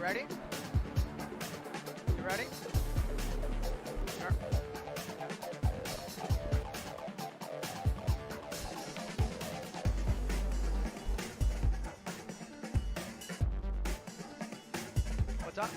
ready? You ready? Sure. What's up?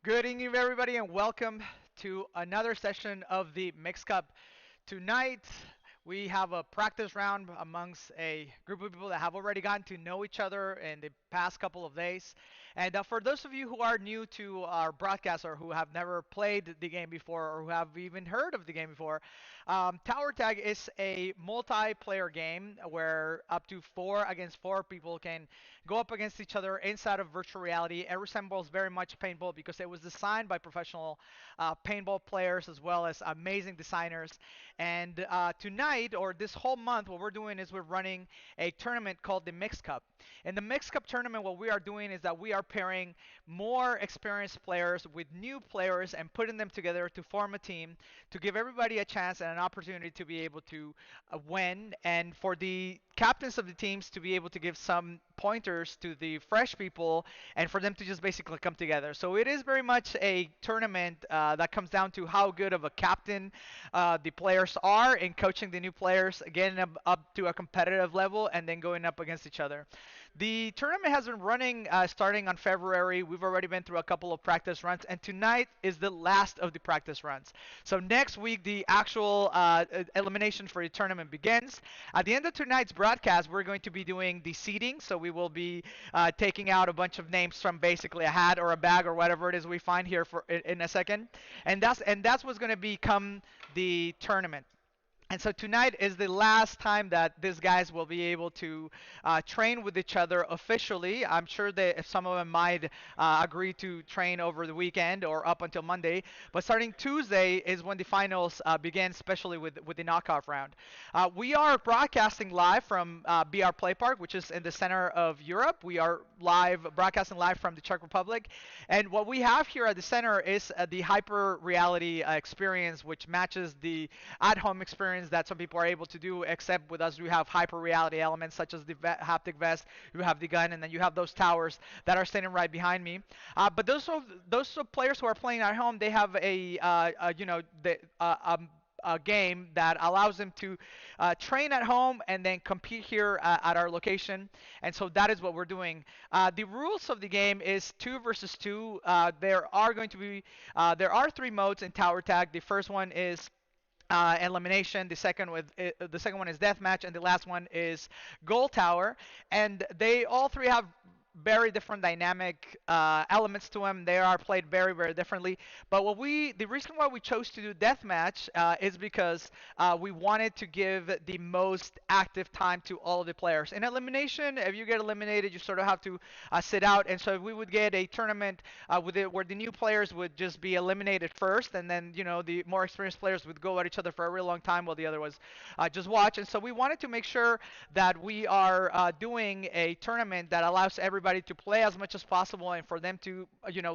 Good evening, everybody, and welcome to another session of the Mix Cup. Tonight, we have a practice round amongst a group of people that have already gotten to know each other in the past couple of days. And for those of you who are new to our broadcast or who have never played the game before or who have even heard of the game before, Tower Tag is a multiplayer game where up to 4 against 4 people can go up against each other inside of virtual reality. It resembles very much paintball because it was designed by professional paintball players as well as amazing designers. And tonight, or this whole month, what we're doing is we're running a tournament called the Mix Cup. In the Mix Cup tournament, what we are doing is that we are pairing more experienced players with new players and putting them together to form a team to give everybody a chance and an opportunity to be able to win, and for the captains of the teams to be able to give some pointers to the fresh people and for them to just basically come together. So it is very much a tournament that comes down to how good of a captain the players are in coaching the new players, getting them up to a competitive level, and then going up against each other. The tournament has been running starting on February. We've already been through a couple of practice runs, and tonight is the last of the practice runs. So next week, the actual elimination for the tournament begins. At the end of tonight's broadcast, we're going to be doing the seeding. So we will be taking out a bunch of names from basically a hat or a bag or whatever it is we find here for in a second, and that's what's going to become the tournament. And so tonight is the last time that these guys will be able to train with each other officially. I'm sure that if some of them might agree to train over the weekend or up until Monday. But starting Tuesday is when the finals begin, especially with the knockoff round. We are broadcasting live from BR Play Park, which is in the center of Europe. We are broadcasting live from the Czech Republic. And what we have here at the center is the hyper reality experience, which matches the at-home experience that some people are able to do, except with us we have hyper reality elements such as the haptic vest, you have the gun, and then you have those towers that are standing right behind me. But those players who are playing at home, they have a game that allows them to train at home and then compete here at our location. And so that is what we're doing. The rules of the game is 2 versus 2. There are 3 modes in Tower Tag. The first one is elimination. The second one is deathmatch, and the last one is goal tower. And they all three have very different dynamic elements to them. They are played very, very differently. But the reason why we chose to do deathmatch is because we wanted to give the most active time to all of the players. In elimination, if you get eliminated, you sort of have to sit out. And so we would get a tournament where the new players would just be eliminated first, and then the more experienced players would go at each other for a really long time while the other was just watch. And so we wanted to make sure that we are doing a tournament that allows everybody to play as much as possible and for them to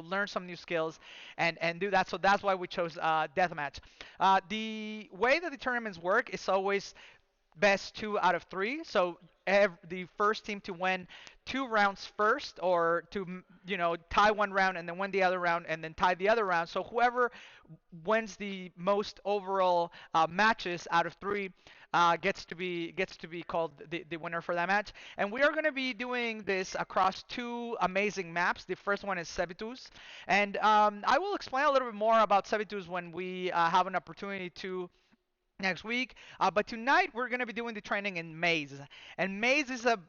learn some new skills and do that. So that's why we chose deathmatch. The way that the tournaments work is always best 2 out of 3. So the first team to win two rounds first, or to tie one round and then win the other round and then tie the other round. So whoever wins the most overall matches out of three gets to be called the winner for that match. And we are going to be doing this across two amazing maps. The first one is Sebitus, and I will explain a little bit more about Sebitus when we have an opportunity to next week. But tonight we're going to be doing the training in Maze. And Maze is a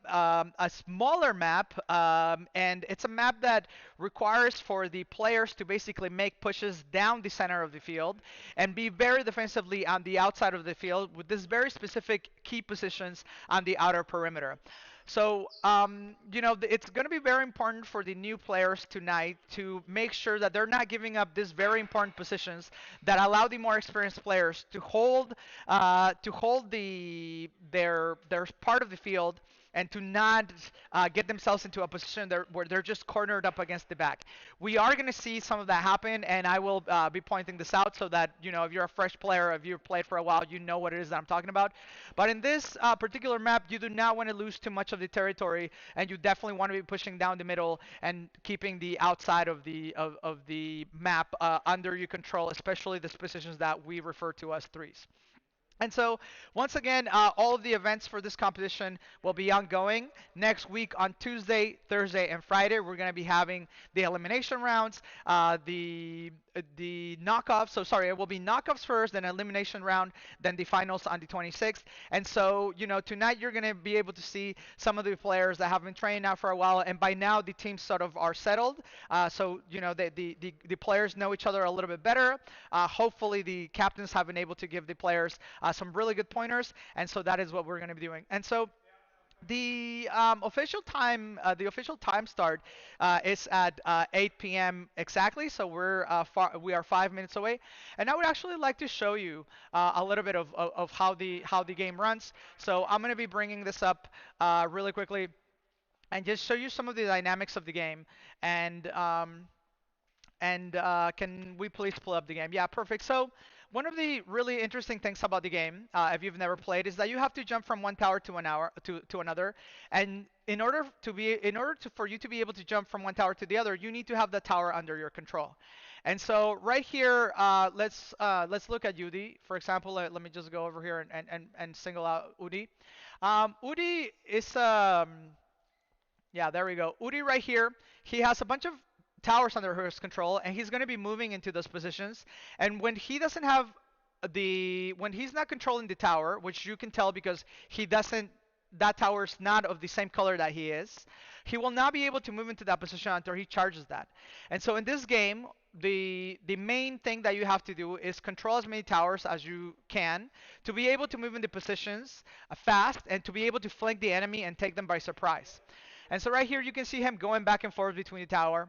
smaller map, and it's a map that requires for the players to basically make pushes down the center of the field and be very defensively on the outside of the field with this very specific key positions on the outer perimeter. So, it's going to be very important for the new players tonight to make sure that they're not giving up these very important positions that allow the more experienced players to hold their part of the field and to not get themselves into a position where they're just cornered up against the back. We are going to see some of that happen, and I will be pointing this out so that if you're a fresh player, if you've played for a while, you know what it is that I'm talking about. But in this particular map, you do not want to lose too much of the territory, and you definitely want to be pushing down the middle and keeping the outside of the map under your control, especially the positions that we refer to as threes. And so, once again, all of the events for this competition will be ongoing. Next week on Tuesday, Thursday, and Friday, we're going to be having the elimination rounds, the knockoffs. So, sorry, it will be knockoffs first, then elimination round, then the finals on the 26th. And so, tonight you're going to be able to see some of the players that have been training now for a while, and by now the teams sort of are settled. So, the players know each other a little bit better. Hopefully, the captains have been able to give the players some really good pointers, and so that is what we're going to be doing. And so the official time start is at 8 p.m. exactly. So we are 5 minutes away, and I would actually like to show you a little bit of how the game runs. So I'm going to be bringing this up really quickly and just show you some of the dynamics of the game. And can we please pull up the game? Yeah, perfect. So one of the really interesting things about the game, if you've never played, is that you have to jump from one tower to another. And for you to be able to jump from one tower to the other, you need to have the tower under your control. And so right here, let's look at Udi. For example, let me just go over here and single out Udi. Udi is yeah, there we go. Udi right here, he has a bunch of towers under his control, and he's going to be moving into those positions. And when he's not controlling the tower, which you can tell because that tower is not of the same color that he is, he will not be able to move into that position until he charges that. And so in this game, the main thing that you have to do is control as many towers as you can to be able to move into positions fast and to be able to flank the enemy and take them by surprise. And so right here you can see him going back and forth between the tower.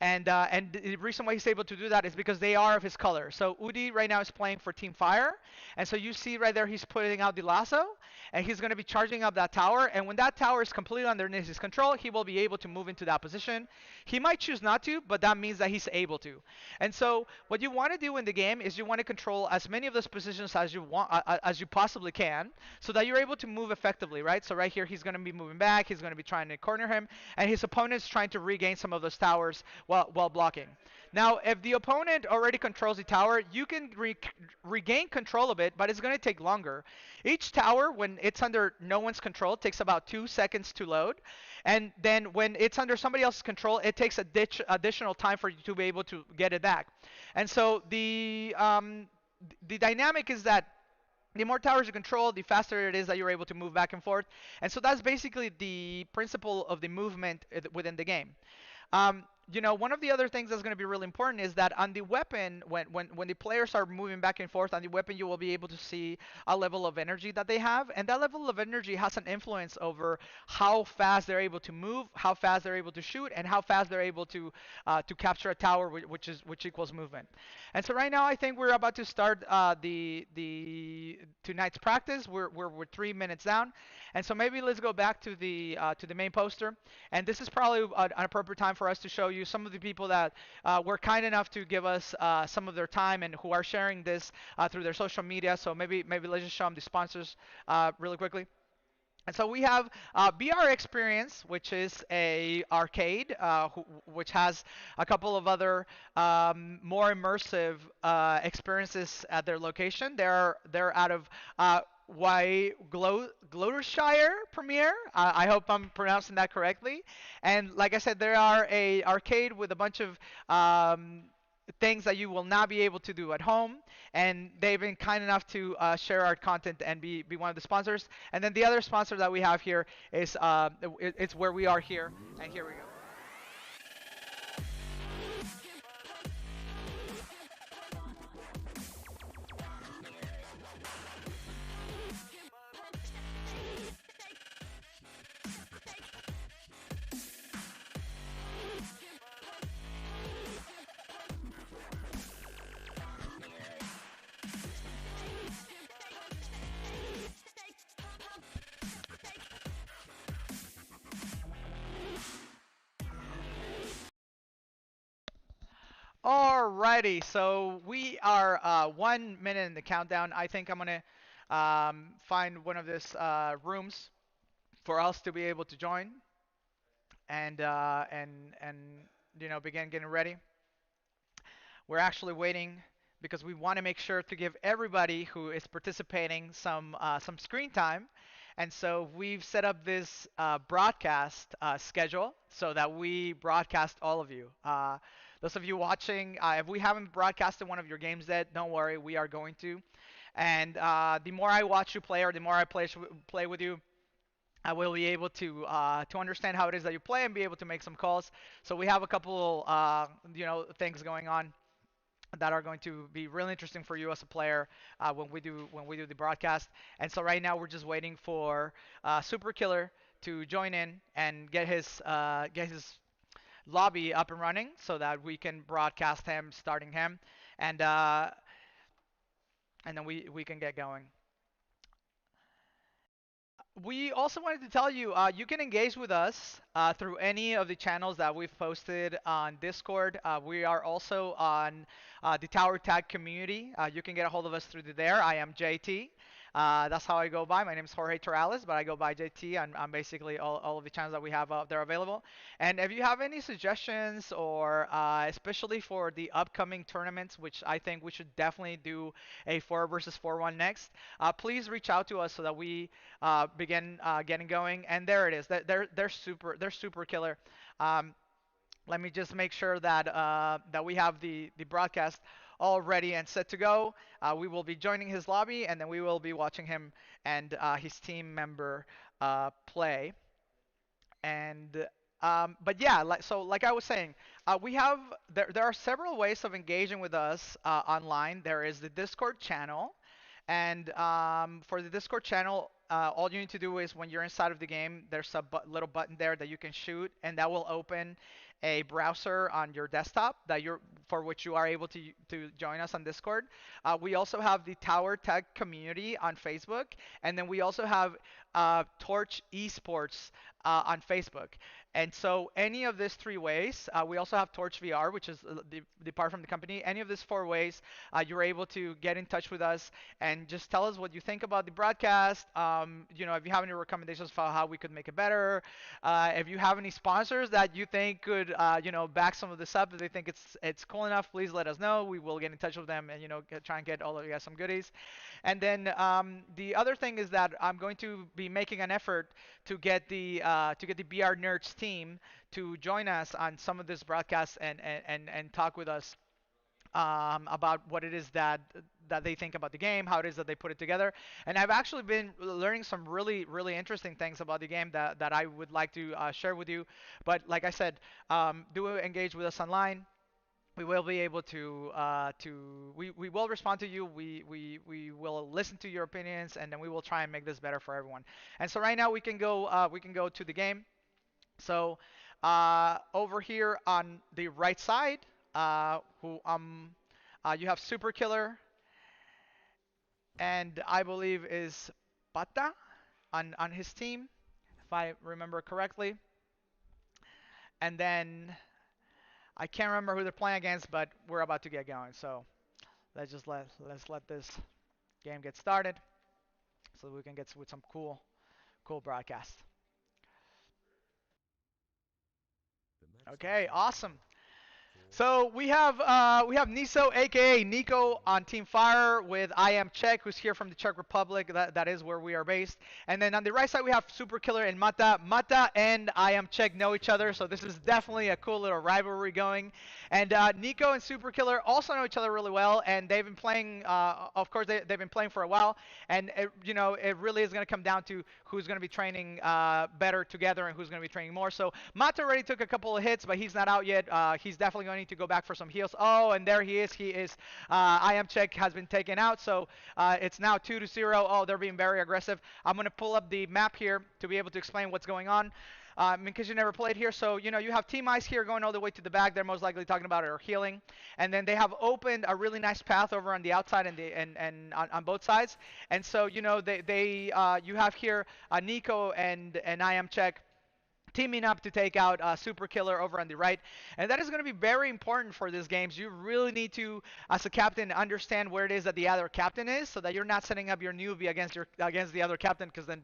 And the reason why he's able to do that is because they are of his color. So Udi right now is playing for Team Fire. And so you see right there he's putting out the lasso. And he's going to be charging up that tower. And when that tower is completely underneath his control, he will be able to move into that position. He might choose not to, but that means that he's able to. And so what you want to do in the game is you want to control as many of those positions as you want, as you possibly can, so that you're able to move effectively, right? So right here he's going to be moving back. He's going to be trying to corner him. And his opponent's trying to regain some of those towers while blocking. Now, if the opponent already controls the tower, you can regain control of it, but it's going to take longer. Each tower, when it's under no one's control, takes about 2 seconds to load. And then when it's under somebody else's control, it takes additional time for you to be able to get it back. And so the dynamic is that the more towers you control, the faster it is that you're able to move back and forth. And so that's basically the principle of the movement within the game. One of the other things that's going to be really important is that on the weapon, when the players are moving back and forth on the weapon, you will be able to see a level of energy that they have, and that level of energy has an influence over how fast they're able to move, how fast they're able to shoot, and how fast they're able to capture a tower, which equals movement. And so right now, I think we're about to start the tonight's practice. We're 3 minutes down, and so maybe let's go back to the main poster. And this is probably an appropriate time for us to show you some of the people that were kind enough to give us some of their time and who are sharing this through their social media. So maybe let's just show them the sponsors really quickly. And so we have BR Experience, which is a arcade, which has a couple of other more immersive experiences at their location. They're out of Gloucestershire Premier. I hope I'm pronouncing that correctly. And like I said, they are a arcade with a bunch of um, things that you will not be able to do at home. And they've been kind enough to share our content and be one of the sponsors. And then the other sponsor that we have here is it's where we are here. And here we go. Alrighty, so we are 1 minute in the countdown. I think I'm gonna find one of these rooms for us to be able to join and begin getting ready. We're actually waiting because we want to make sure to give everybody who is participating some screen time. And so we've set up this broadcast schedule so that we broadcast all of you. Those of you watching, if we haven't broadcasted one of your games yet, don't worry, we are going to. And the more I watch you play, or the more I play with you, I will be able to understand how it is that you play and be able to make some calls. So we have a couple things going on that are going to be really interesting for you as a player when we do the broadcast. And so right now we're just waiting for Super Killer to join in and get his lobby up and running so that we can broadcast him, starting him, and uh, and then we can get going. We also wanted to tell you, you can engage with us through any of the channels that we've posted on Discord. We are also on the Tower Tag community. You can get a hold of us through there. I am JT. That's how I go by. My name is Jorge Torales, but I go by JT. I'm basically all of the channels that we have out there available. And if you have any suggestions, or especially for the upcoming tournaments, which I think we should definitely do a 4 versus 4 one next, please reach out to us so that we begin getting going. And there it is. They're super killer. Um, Let me just make sure that we have the broadcast all ready and set to go. We will be joining his lobby, and then we will be watching him and his team member play. And but yeah, like I was saying, we have there are several ways of engaging with us online. There is the Discord channel, and for the Discord channel, all you need to do is when you're inside of the game, there's a little button there that you can shoot, and that will open a browser on your desktop that you're for which you are able to join us on Discord. We also have the Tower Tech community on Facebook, and then we also have Torch Esports on Facebook. And so any of these three ways, we also have Torch VR, which is the part from the company. Any of these four ways, you're able to get in touch with us and just tell us what you think about the broadcast. If you have any recommendations for how we could make it better, if you have any sponsors that you think could, back some of this up, if they think it's cool enough, please let us know. We will get in touch with them and try and get all of you guys some goodies. And then the other thing is that I'm going to be making an effort to get the BR Nerds team to join us on some of this broadcasts and talk with us about what it is that they think about the game, how it is that they put it together. And I've actually been learning some really, really interesting things about the game that I would like to share with you. But like I said, do engage with us online. We will be able we will respond to you. We will listen to your opinions, and then we will try and make this better for everyone. And so right now we can go to the game. So over here on the right side, you have Super Killer, and I believe is Pata on his team, if I remember correctly. And then I can't remember who they're playing against, but we're about to get going. So let's let this game get started so we can get with some cool cool broadcast. Okay, awesome. So we have Niso, aka Nico, on Team Fire with I am Czech, who's here from the Czech Republic. That is where we are based. And then on the right side we have Super Killer and Mata. Mata and I am Czech know each other, so this is definitely a cool little rivalry going. And Nico and Super Killer also know each other really well, and they've been playing. Of course, they've been playing for a while, and it really is going to come down to who's going to be training better together and who's going to be training more. So Mata already took a couple of hits, but he's not out yet. He's definitely going to need to go back for some heals. Oh, and there he is. He is. I am Check has been taken out, so it's now 2-0. Oh, they're being very aggressive. I'm going to pull up the map here to be able to explain what's going on. Because you never played here, so you have Team Ice here going all the way to the back. They're most likely talking about it or healing, and then they have opened a really nice path over on the outside and on both sides. And so you have here Nico and I am Check teaming up to take out Super Killer over on the right. And that is going to be very important for these games. You really need to, as a captain, understand where it is that the other captain is, so that you're not setting up your newbie against the other captain, because then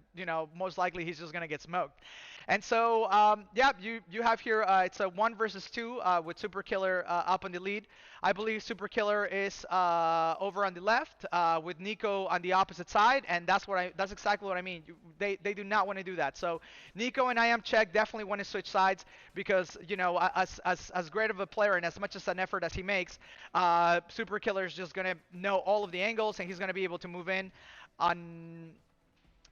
most likely he's just going to get smoked. And so yeah, you have here it's a 1 versus 2 with Super Killer up on the lead. I believe Super Killer is over on the left with Nico on the opposite side, and that's exactly what I mean. They do not want to do that. So Nico and I am Check definitely want to switch sides, because as great of a player and as much as an effort as he makes, Super Killer is just gonna know all of the angles, and he's gonna be able to move in on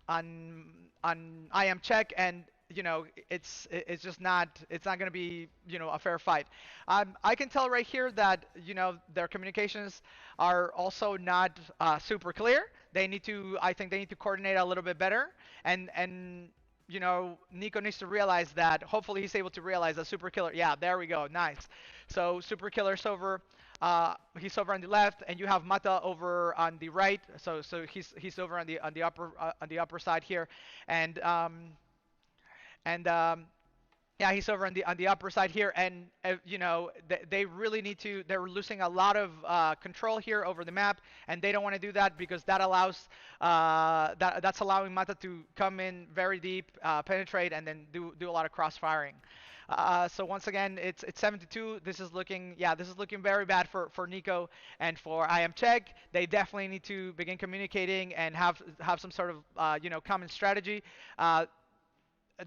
on I am Check, and it's just not going to be a fair fight. I can tell right here that their communications are also not super clear. I think they need to coordinate a little bit better, and Nico needs to realize that. Hopefully he's able to realize that Super Killer. Yeah, there we go. Nice. So Super Killer's over. He's over on the left, and you have Mata over on the right. So he's over on the upper side here, and and yeah, he's over on the upper side here, and they really need to. They're losing a lot of control here over the map, and they don't want to do that, because that allows that's allowing Mata to come in very deep, penetrate, and then do a lot of cross firing. So once again, it's 7-2. This is looking very bad for Nico and for I am Czech. They definitely need to begin communicating and have some sort of common strategy.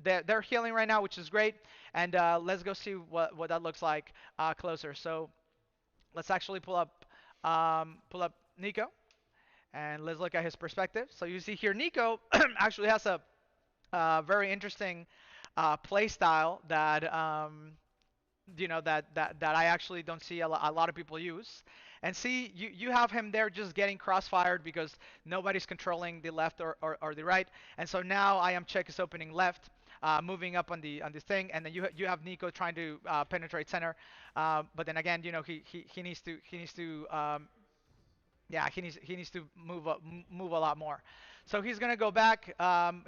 They're healing right now, which is great. And let's go see what that looks like closer. So let's actually pull up Nico, and let's look at his perspective. So you see here, Nico actually has a very interesting play style that that I actually don't see a lot of people use. And see, you have him there just getting crossfired because nobody's controlling the left or the right. And so now I am Check is opening left, moving up on the thing, and then you have Nico trying to penetrate center. But then again, he needs to yeah, he needs to move a lot more. So he's gonna go back.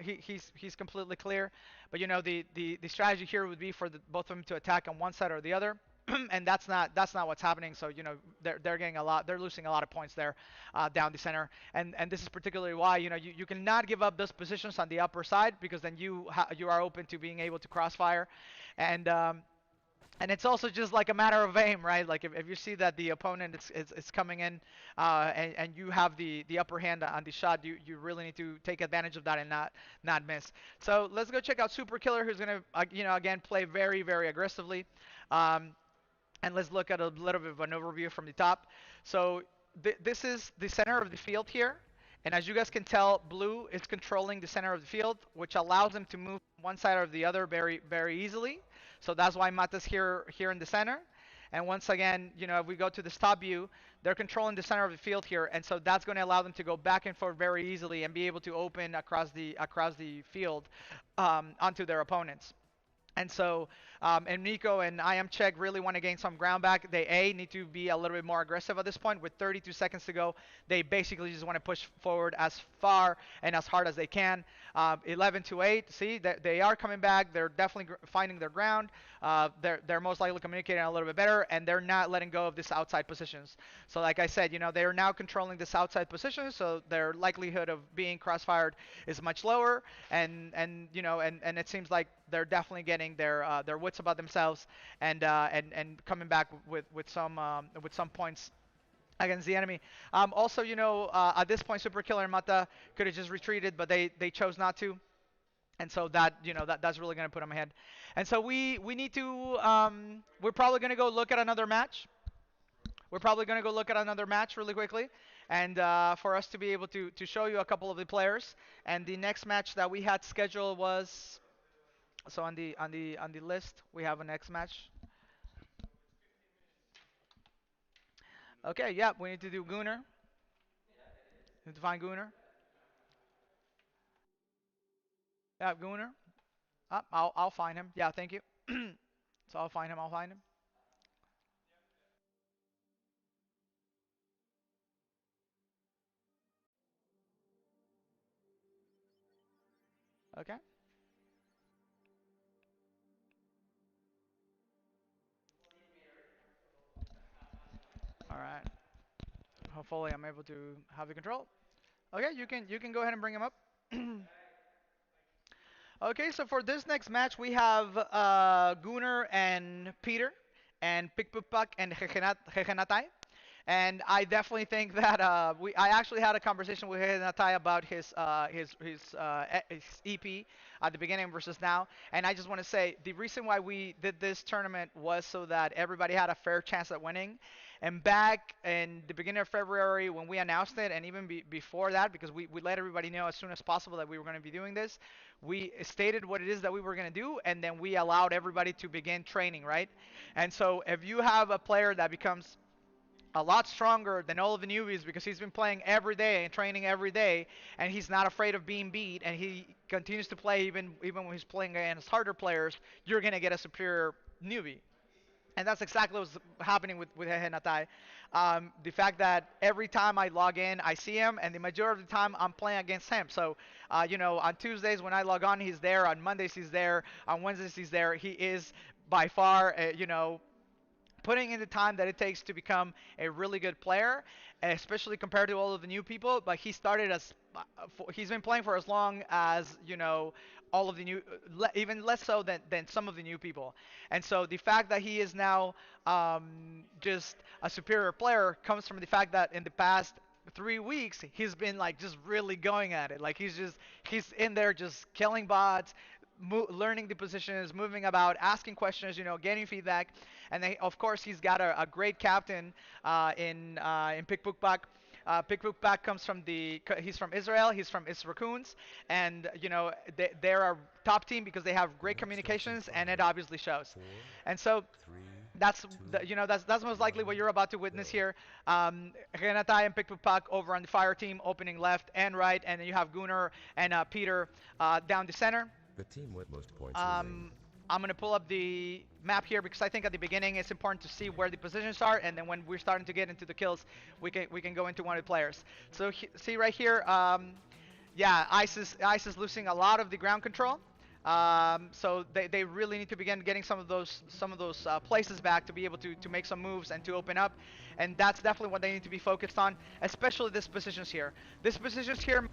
He's completely clear. But the strategy here would be for both of them to attack on one side or the other, and that's not what's happening. So they're getting a lot. They're losing a lot of points there down the center. And this is particularly why you cannot give up those positions on the upper side, because then you are open to being able to crossfire, and it's also just like a matter of aim, right? Like if you see that the opponent is coming in, and you have the upper hand on the shot, you really need to take advantage of that and not miss. So let's go check out Super Killer, who's gonna again play very very aggressively, and let's look at a little bit of an overview from the top. So this is the center of the field here. And as you guys can tell, blue is controlling the center of the field, which allows them to move one side or the other very, very easily. So that's why Mata's here in the center. And once again, if we go to this top view, they're controlling the center of the field here, and so that's going to allow them to go back and forth very easily and be able to open across the field onto their opponents. And so And Nico and I am Czech really want to gain some ground back. They need to be a little bit more aggressive at this point. With 32 seconds to go, they basically just want to push forward as far and as hard as they can. 11 to 8. See, they are coming back. They're definitely finding their ground. They're most likely communicating a little bit better, and they're not letting go of this outside positions. So like I said, they are now controlling this outside position, so their likelihood of being crossfired is much lower, and it seems like they're definitely getting their wits about themselves, and coming back with some points against the enemy. Also, at this point, Super Killer and Mata could have just retreated, but they chose not to. And so that's really going to put them ahead. And so we need to we're probably going to go look at another match. We're probably going to go look at another match really quickly, and for us to be able to show you a couple of the players. And the next match that we had scheduled was, so on the list we have a next match. Okay, yeah, we need to do Gunnar. We need to find Gunnar. Yeah, Gunnar. I'll find him. Yeah, thank you. So I'll find him. I'll find him. Okay. All right. Hopefully I'm able to have the control. Okay, you can go ahead and bring him up. Okay, so for this next match we have Gunnar and Peter and Pikpupak and Hehenatai. And I definitely think that I actually had a conversation with Natai about his EP at the beginning versus now, and I just want to say the reason why we did this tournament was so that everybody had a fair chance at winning. And back in the beginning of February when we announced it, and even before that, because we let everybody know as soon as possible that we were going to be doing this, we stated what it is that we were going to do, and then we allowed everybody to begin training, right? And so if you have a player that becomes a lot stronger than all of the newbies because he's been playing every day and training every day, and he's not afraid of being beat, and he continues to play even when he's playing against harder players, you're gonna get a superior newbie. And that's exactly what's happening with Hehe Natai. The fact that every time I log in, I see him, and the majority of the time I'm playing against him. So, on Tuesdays when I log on, he's there. On Mondays, he's there. On Wednesdays, he's there. He is by far, putting in the time that it takes to become a really good player, especially compared to all of the new people. But he started as he's been playing for as long as all of the new, even less so than some of the new people. And so the fact that he is now just a superior player comes from the fact that in the past 3 weeks he's been like just really going at it. Like he's in there just killing bots, learning the positions, moving about, asking questions, getting feedback, and then of course he's got a great captain in Pikpukpak. Pikpukpak comes from he's from Israel, he's from Israkuns, and they're a top team because they have great communications, and it obviously shows. And so that's that's most likely what you're about to witness here. Renatai and Pikpukpak over on the fire team, opening left and right, and then you have Gunnar and Peter down the center. The team with most points. I'm going to pull up the map here because I think at the beginning it's important to see where the positions are, and then when we're starting to get into the kills, we can go into one of the players. So see right here, yeah, Ice is losing a lot of the ground control. So they really need to begin getting some of those places back to be able to make some moves and to open up, and that's definitely what they need to be focused on, especially this positions here. This positions here.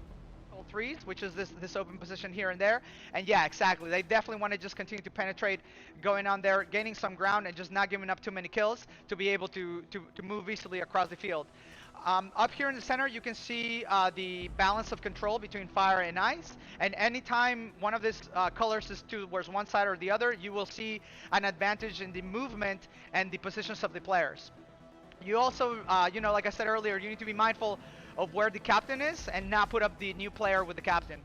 Threes, which is this open position here and there, and yeah, exactly, they definitely want to just continue to penetrate, going on there, gaining some ground, and just not giving up too many kills to be able to move easily across the field. Up here in the center you can see the balance of control between fire and ice, and anytime one of these colors is towards one side or the other, you will see an advantage in the movement and the positions of the players. You also, like I said earlier, you need to be mindful of where the captain is and not put up the new player with the captain.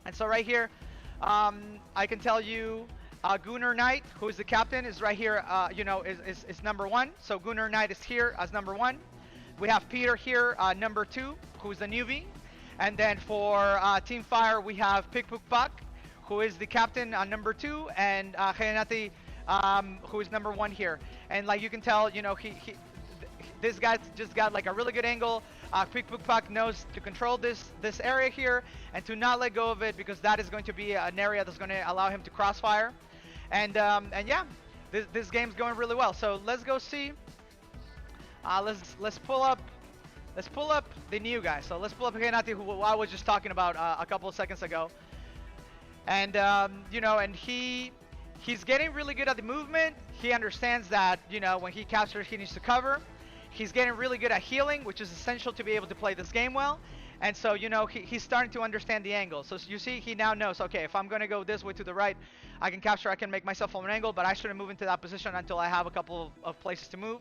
And so right here, I can tell you Gunnar Knight, who is the captain, is right here, is number 1. So Gunnar Knight is here as number 1. We have Peter here, number 2, who is the newbie. And then for Team Fire, we have Pikpukpak, who is the captain on number 2, and Renati who is number one here. And like you can tell, this guy just got like a really good angle. Pick knows to control this area here and to not let go of it, because that is going to be an area that's going to allow him to crossfire. And yeah, this game's going really well. So let's go see. Let's pull up. Let's pull up the new guy. So let's pull up Renati, who I was just talking about a couple of seconds ago. And and he's getting really good at the movement. He understands that when he captures, he needs to cover. He's getting really good at healing, which is essential to be able to play this game well. And so, he's starting to understand the angle. So you see, he now knows, okay, if I'm going to go this way to the right, I can capture, I can make myself on an angle, but I shouldn't move into that position until I have a couple of places to move.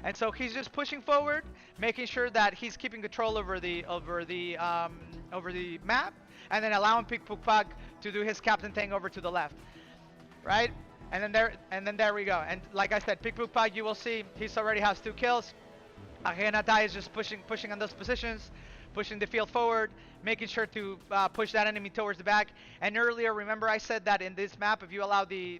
And so he's just pushing forward, making sure that he's keeping control over the map, and then allowing Pick to do his captain thing over to the left, right? And then there we go. And like I said, Pick, you will see, he's already has 2 kills. Renatai is just pushing on those positions, pushing the field forward, making sure to push that enemy towards the back. And earlier, remember I said that in this map, if you allow the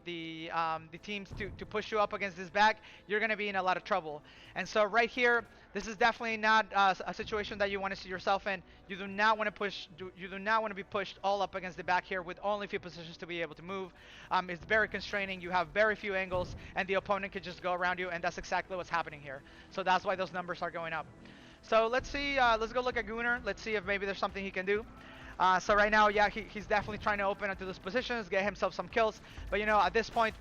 teams to push you up against this back, you're going to be in a lot of trouble. And so right here, this is definitely not a situation that you want to see yourself in. You do not want to push. You do not want to be pushed all up against the back here with only few positions to be able to move. It's very constraining. You have very few angles, and the opponent can just go around you, and that's exactly what's happening here. So that's why those numbers are going up. So let's see. Let's go look at Gunnar. Let's see if maybe there's something he can do. So right now, yeah, he's definitely trying to open into those positions, get himself some kills. But at this point,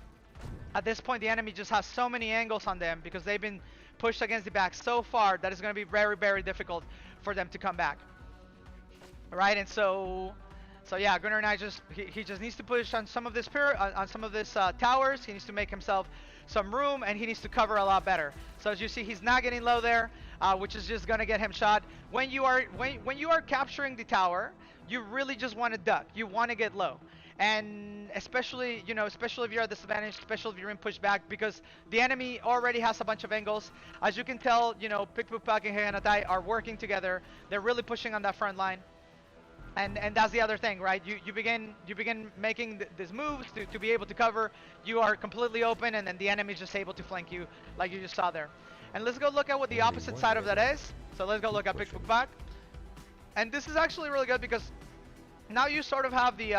the enemy just has so many angles on them because they've been pushed against the back so far that it's going to be very, very difficult for them to come back. All right, and so yeah, Gunnar and I he just needs to push on some of this on some of this towers. He needs to make himself some room, and he needs to cover a lot better. So as you see, he's not getting low there, which is just gonna get him shot. When you are capturing the tower, you really just want to duck. You want to get low, and especially if you're at disadvantage, especially if you're in pushback, because the enemy already has a bunch of angles. As you can tell, Pickpook and Heanatai are working together. They're really pushing on that front line. And that's the other thing, right? You begin making these moves to be able to cover. You are completely open, and then the enemy is just able to flank you, like you just saw there. And let's go look at what the opposite side of that is. So let's go look at Pickpook. And this is actually really good because now you sort of have the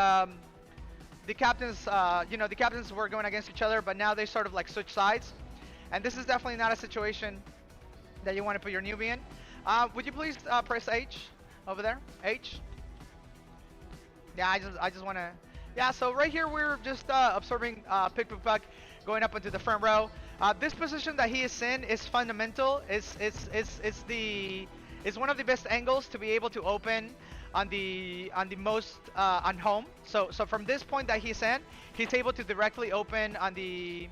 captains, the captains were going against each other, but now they sort of like switch sides. And this is definitely not a situation that you want to put your newbie in. Would you please press H over there? H. Yeah, I just want to. Yeah, so right here we're just absorbing Pickpook going up into the front row. This position that he is in is fundamental. It's one of the best angles to be able to open on the most on home. So from this point that he's in, he's able to directly open on Team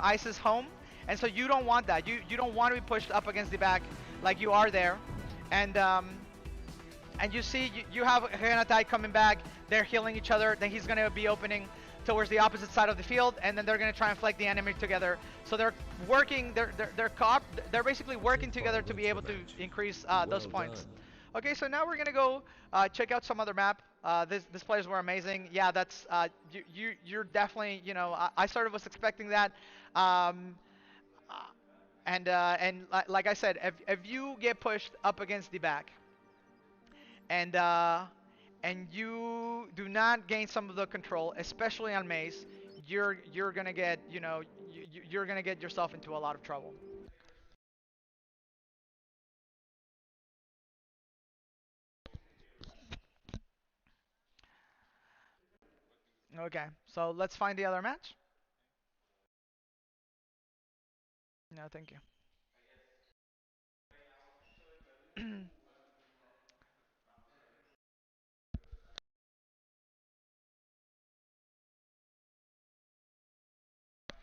Ice's home. And so you don't want that. You don't want to be pushed up against the back like you are there. And you see, you have Renatai coming back. They're healing each other. Then he's going to be opening towards the opposite side of the field, and then they're going to try and flank the enemy together. So they're working. They're basically working together to be able to increase those points. Okay, so now we're going to go check out some other map. These players were amazing. Yeah, that's you're definitely I sort of was expecting that. And like I said, if you get pushed up against the back, and you do not gain some of the control, especially on maze, you're gonna get you're gonna get yourself into a lot of trouble. Okay, so let's find the other match. No, thank you.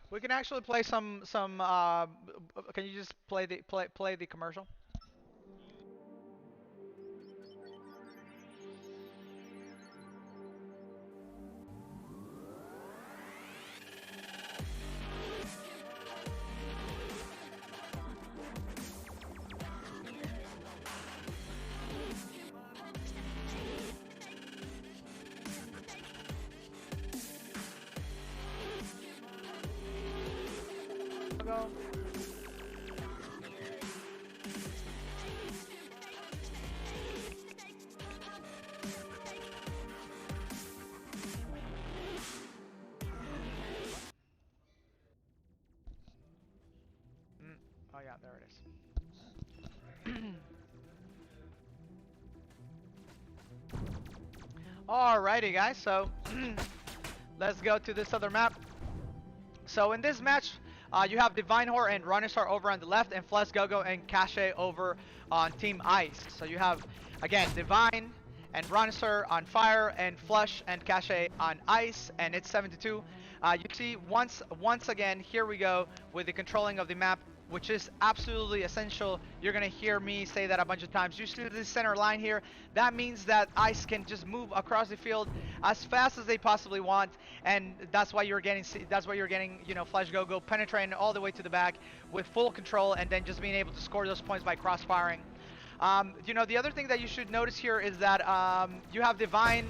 We can actually play some. Can you just play the commercial? Go. Oh yeah, there it is. Alrighty, guys. So let's go to this other map. So in this match, you have Divine Whore and Ronisar over on the left, and Flesh Gogo and Cache over on Team Ice. So you have, again, Divine and Ronisar on fire, and Flush and Cache on ice, and it's 7-2. You see, once again, here we go with the controlling of the map, which is absolutely essential. You're gonna hear me say that a bunch of times. You see this center line here, that means that Ice can just move across the field as fast as they possibly want, and that's why you're getting, you know, Flash Go penetrating all the way to the back with full control, and then just being able to score those points by cross-firing. You know, the other thing that you should notice here is that you have Divine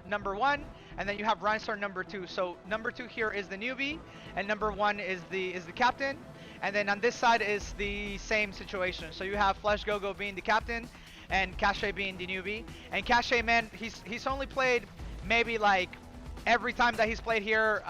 number 1, and then you have Rhinestar number 2. So number 2 here is the newbie, and number 1 is the captain. And then on this side is the same situation. So you have Flesh Gogo being the captain, and Cache being the newbie. And Cache, man, he's only played maybe like every time that he's played here,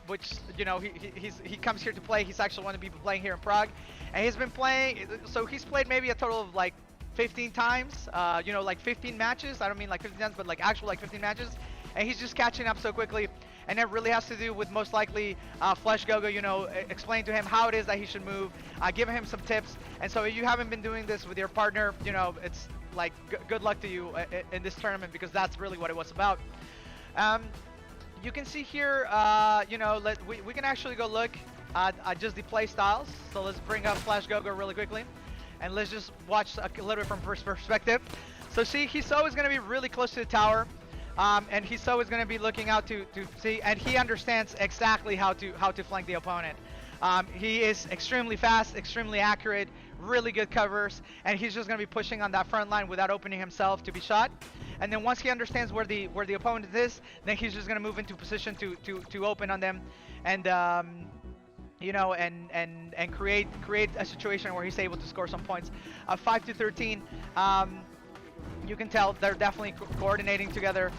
which, you know, he comes here to play. He's actually one of the people playing here in Prague, and he's been playing. So he's played maybe a total of like 15 times. You know, like 15 matches. I don't mean like 15 times, but like actual like 15 matches. And he's just catching up so quickly. And it really has to do with most likely Flesh Gogo, you know, explain to him how it is that he should move, give him some tips. And so if you haven't been doing this with your partner, you know, it's like good luck to you in this tournament, because that's really what it was about. You can see here, you know, we can actually go look at just the play styles. So let's bring up Flesh Gogo really quickly, and let's just watch a little bit from first perspective. So see, he's always going to be really close to the tower. And he's always going to be looking out to see, and he understands exactly how to flank the opponent. He is extremely fast, extremely accurate, really good covers, and he's just going to be pushing on that front line without opening himself to be shot. And then once he understands where the opponent is, then he's just going to move into position to open on them, and you know, and create a situation where he's able to score some points. 5-13. You can tell they're definitely coordinating together.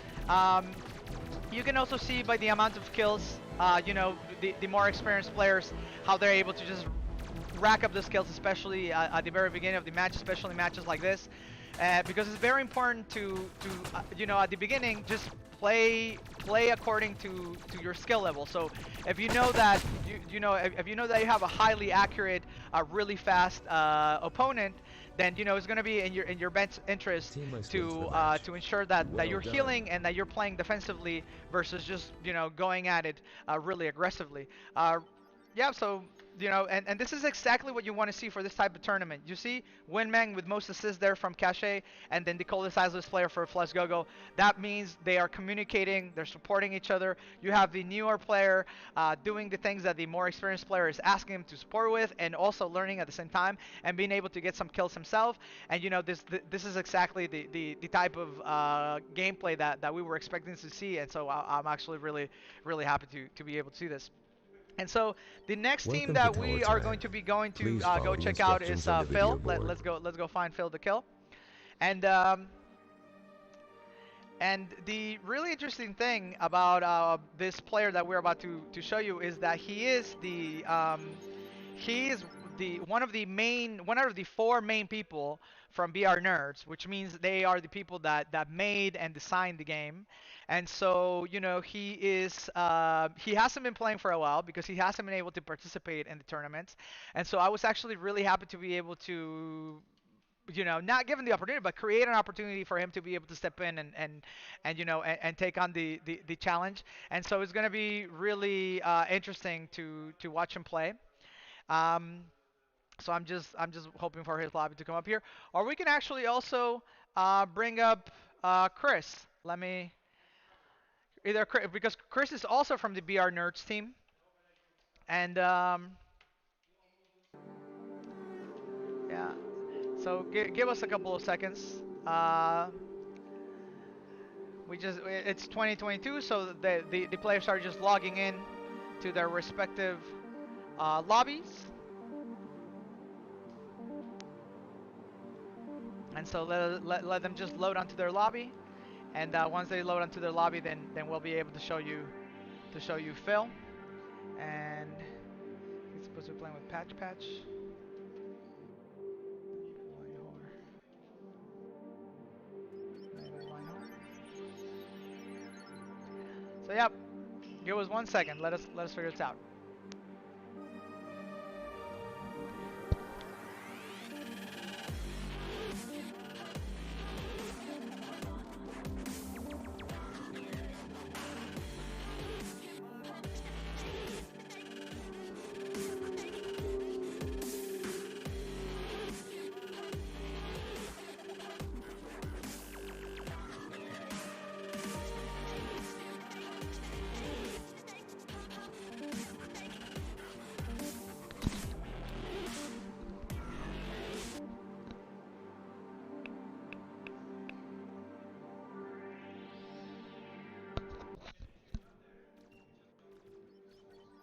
You can also see by the amount of kills, you know, the more experienced players, how they're able to just rack up those kills, especially at the very beginning of the match, especially matches like this, because it's very important to you know, at the beginning, just play according to your skill level. So if you know that you know that you have a highly accurate, really fast opponent, then you know it's going to be in your best interest to ensure that you're healing and that you're playing defensively versus just, you know, going at it really aggressively. Yeah, so, you know, and this is exactly what you want to see for this type of tournament. You see Winmang with most assists there from Cache, and then the coldest sizeless player for Flesh Gogo. That means they are communicating, they're supporting each other. You have the newer player doing the things that the more experienced player is asking him to support with, and also learning at the same time and being able to get some kills himself. And you know, this is exactly the type of gameplay that we were expecting to see, and so I'm actually really happy to be able to see this. And so the next team that we are going to be going to go check out is Phil. Let's go find Phil to kill. And the really interesting thing about this player that we're about to show you is that he is one of the 4 main people from BR Nerds, which means they are the people that made and designed the game. And so, you know, he hasn't been playing for a while because he hasn't been able to participate in the tournaments. And so I was actually really happy to be able to, you know, not given the opportunity, but create an opportunity for him to be able to step in and you know, and take on the challenge. And so it's going to be really interesting to watch him play. So I'm just hoping for his lobby to come up here, or we can actually also bring up Chris. Let me either because Chris is also from the BR Nerds team, and yeah. So give us a couple of seconds. It's 2022, so the players are just logging in to their respective lobbies. And so let them just load onto their lobby, and once they load onto their lobby, then we'll be able to show you Phil, and he's supposed to be playing with Patch Patch. So yeah, give us 1 second. Let us figure this out.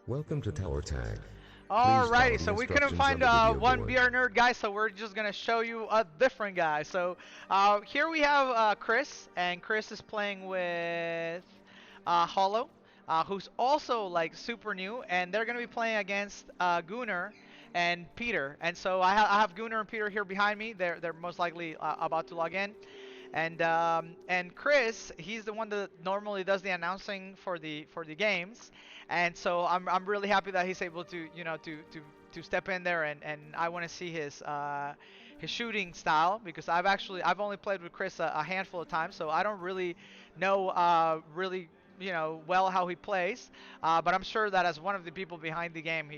Welcome to Tower Tag. Please follow Alrighty, the so we couldn't instructions on find the video one board. VR nerd guy, so we're just gonna show you a different guy. So here we have Chris, and Chris is playing with Hollow, who's also like super new, and they're gonna be playing against Gunnar and Peter. And so I have Gunnar and Peter here behind me. They're most likely about to log in. And Chris, he's the one that normally does the announcing for the games, and so I'm really happy that he's able to to step in there, and I want to see his shooting style, because I've only played with Chris a handful of times, so I don't really know really well how he plays, but I'm sure that as one of the people behind the game,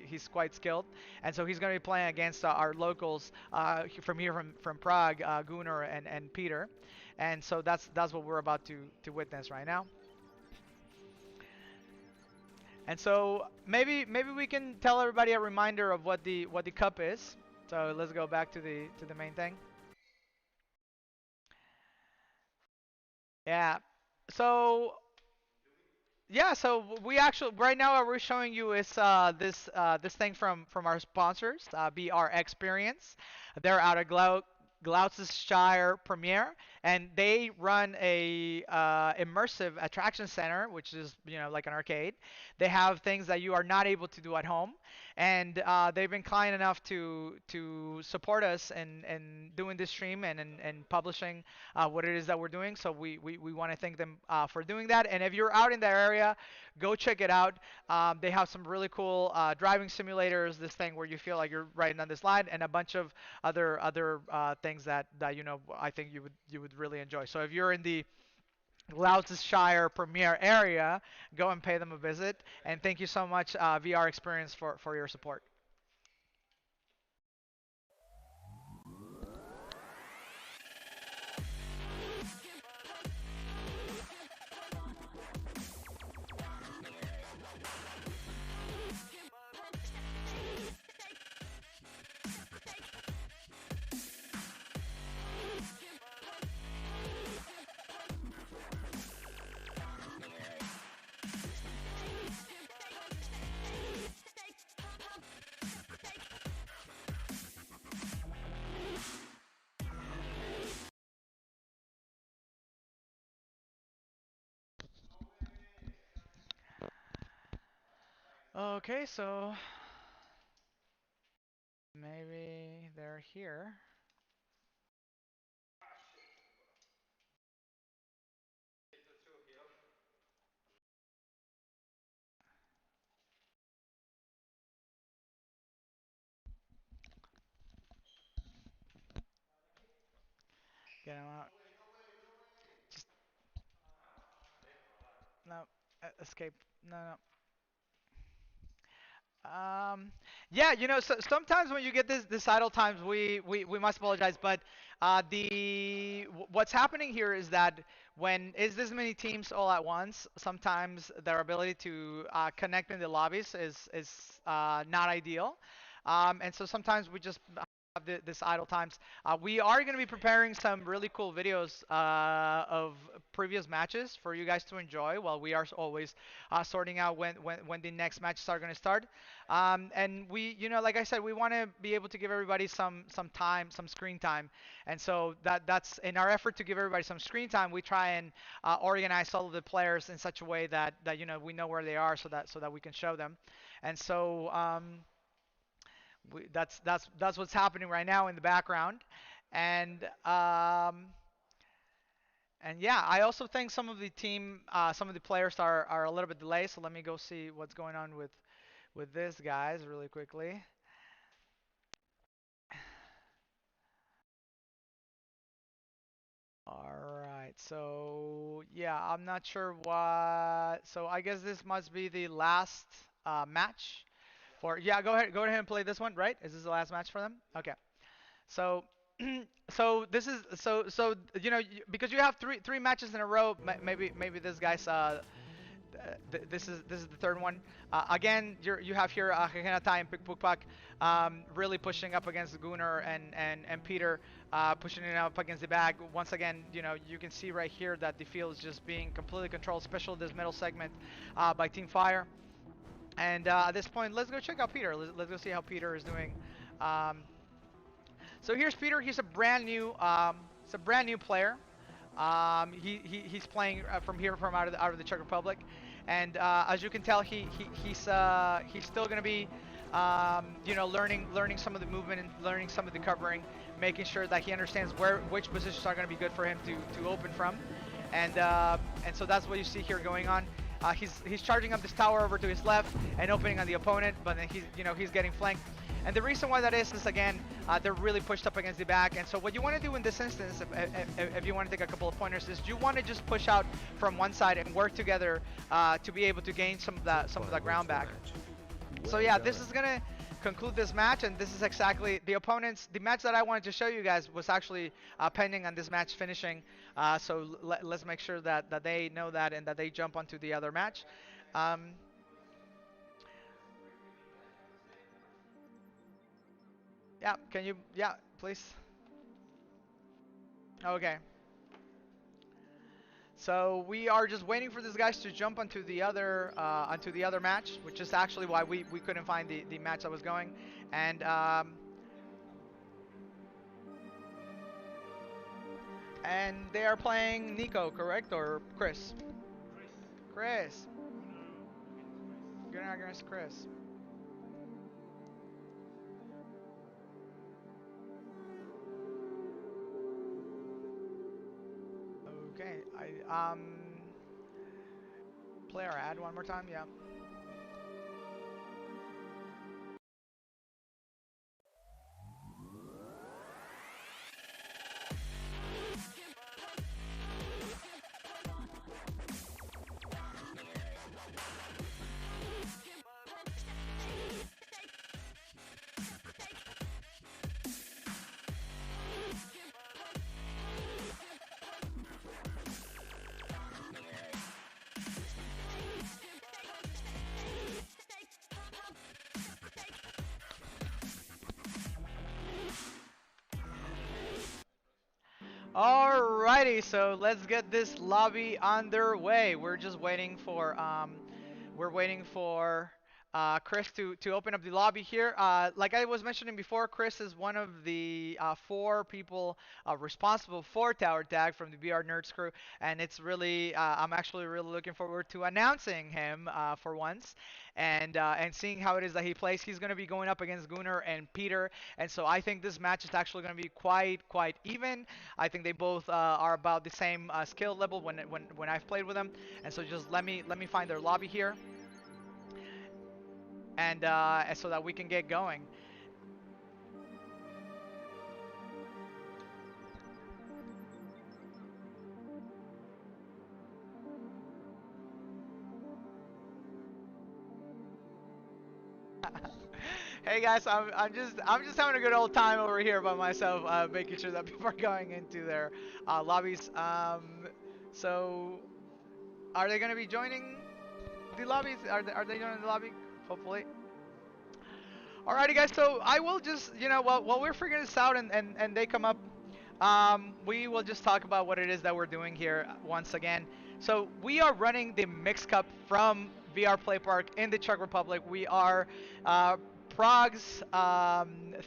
he's quite skilled, and so he's going to be playing against our locals from here from Prague, Gunnar and Peter, and so that's what we're about to witness right now. And so maybe we can tell everybody a reminder of what the cup is. So let's go back to the main thing. Yeah. So yeah, so we actually right now what we're showing you is this thing from our sponsors, BR Experience. They're out of Gloucestershire Premier, and they run a immersive attraction center, which is like an arcade. They have things that you are not able to do at home, and they've been kind enough to support us in doing this stream and publishing what it is that we're doing. So we want to thank them for doing that. And if you're out in that area, go check it out. They have some really cool driving simulators, this thing where you feel like you're riding on this line, and a bunch of other things that I think you would really enjoy. So if you're in the Gloucestershire Premier area, go and pay them a visit. And thank you so much, VR Experience, for your support. Okay, so maybe they're here. Get them out. Just no. Escape. No, no. Um, yeah, so sometimes when you get this idle times, we must apologize. But what's happening here is that when is this many teams all at once, sometimes their ability to connect in the lobbies is not ideal. And so sometimes we just have this idle times. We are going to be preparing some really cool videos of previous matches for you guys to enjoy while we are always sorting out when the next matches are going to start. And we, like I said, we want to be able to give everybody some time, some screen time. And so that's in our effort to give everybody some screen time. We try and organize all of the players in such a way that we know where they are so that we can show them. And so that's what's happening right now in the background, and yeah, I also think some of the players are a little bit delayed. So let me go see what's going on with this guys really quickly. All right, so yeah, I'm not sure what. So I guess this must be the last match for. Yeah, go ahead and play this one. Right? Is this the last match for them? Okay. So, so this is so because you have three matches in a row. Maybe this guy's this is the third one. Again, you have here Hinata and Pikpukpak really pushing up against Gunnar and Peter pushing it up against the bag. Once again, you can see right here that the field is just being completely controlled, especially this middle segment by Team Fire. And at this point, let's go check out Peter. Let's go see how Peter is doing. Um, so here's Peter. He's a brand new player. He's playing from out of the Czech Republic, and as you can tell, he's still going to be learning some of the movement and learning some of the covering, making sure that he understands which positions are going to be good for him to open from, and so that's what you see here going on. He's charging up this tower over to his left and opening on the opponent, but then he's getting flanked. And the reason why that is again, they're really pushed up against the back. And so what you want to do in this instance, if you want to take a couple of pointers, is you want to just push out from one side and work together to be able to gain some of that ground back. So yeah, this is gonna conclude this match, and this is exactly the opponents. The match that I wanted to show you guys was actually pending on this match finishing. So let's make sure that they know that and that they jump onto the other match. Yeah, can you? Yeah, please. Okay. So we are just waiting for these guys to jump onto the other match, which is actually why we couldn't find the match that was going, and they are playing Nico, correct, or Chris? Chris. You're not against Chris. Okay. Player add one more time. Yeah. Alrighty, so let's get this lobby underway. We're waiting for Chris to open up the lobby here. Like I was mentioning before, Chris is one of the four people responsible for Tower Tag from the BR Nerds crew, and I'm actually really looking forward to announcing him for once, and seeing how it is that he plays. He's going to be going up against Gunnar and Peter, and so I think this match is actually going to be quite even. I think they both are about the same skill level when I've played with them, and so just let me find their lobby here, and so that we can get going. Hey guys, I'm just having a good old time over here by myself, making sure that people are going into their lobbies. So are they going to be joining the lobbies? Are they joining the lobby? Hopefully. Alrighty, guys. So I will just, while we're figuring this out and they come up, we will just talk about what it is that we're doing here once again. So we are running the Mix Cup from VR Play Park in the Czech Republic. We are uh, Prague's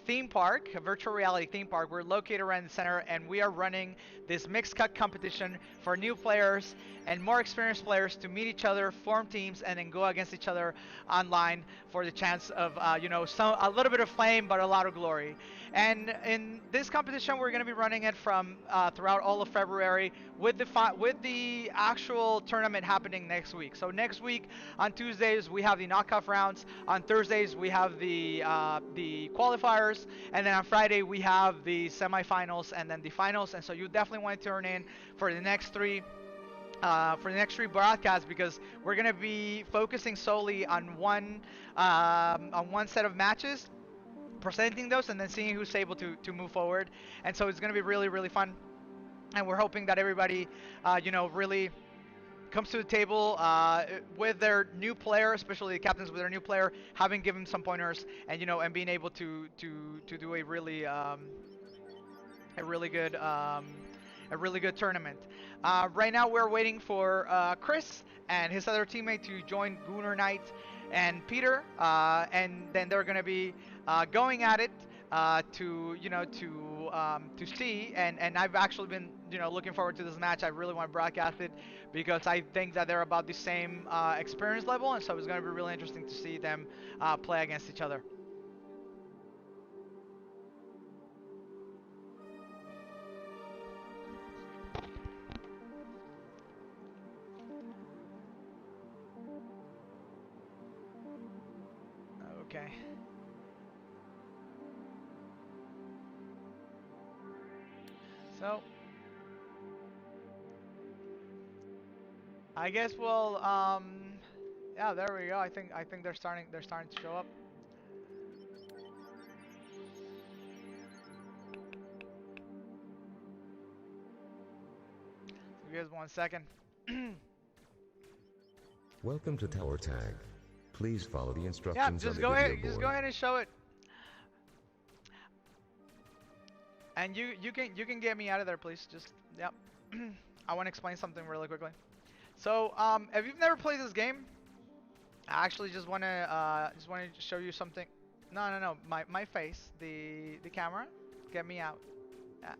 theme park, a virtual reality theme park. We're located around the center, and we are running this Mix Cup competition for new players and more experienced players to meet each other, form teams, and then go against each other online for the chance of, a little bit of fame, but a lot of glory. And in this competition, we're going to be running it from throughout all of February, with the actual tournament happening next week. So next week on Tuesdays we have the knockoff rounds. On Thursdays we have the qualifiers, and then on Friday we have the semifinals and then the finals. And so you definitely want to turn in for the next three. For the next three broadcasts, because we're gonna be focusing solely on one set of matches, presenting those, and then seeing who's able to move forward. And so it's gonna be really really fun, and we're hoping that everybody, really comes to the table with their new player, especially the captains with their new player, having given some pointers, and and being able to do a really good a really good tournament. Right now we're waiting for Chris and his other teammate to join Gunnar Knight and Peter, and then they're going to be going at it to see. And I've actually been looking forward to this match. I really want to broadcast it because I think that they're about the same experience level, and so it's going to be really interesting to see them play against each other. Okay. So I guess yeah, there we go. I think they're starting to show up. Give you guys 1 second. Welcome to Tower Tag. Please follow the Yeah, instructions on just the go video ahead, just board. go ahead and show it. And you can get me out of there, please. Just yep. I want to explain something really quickly. So if you've never played this game, I actually just want to show you something. No, no, no, my face, the camera, get me out. Yeah,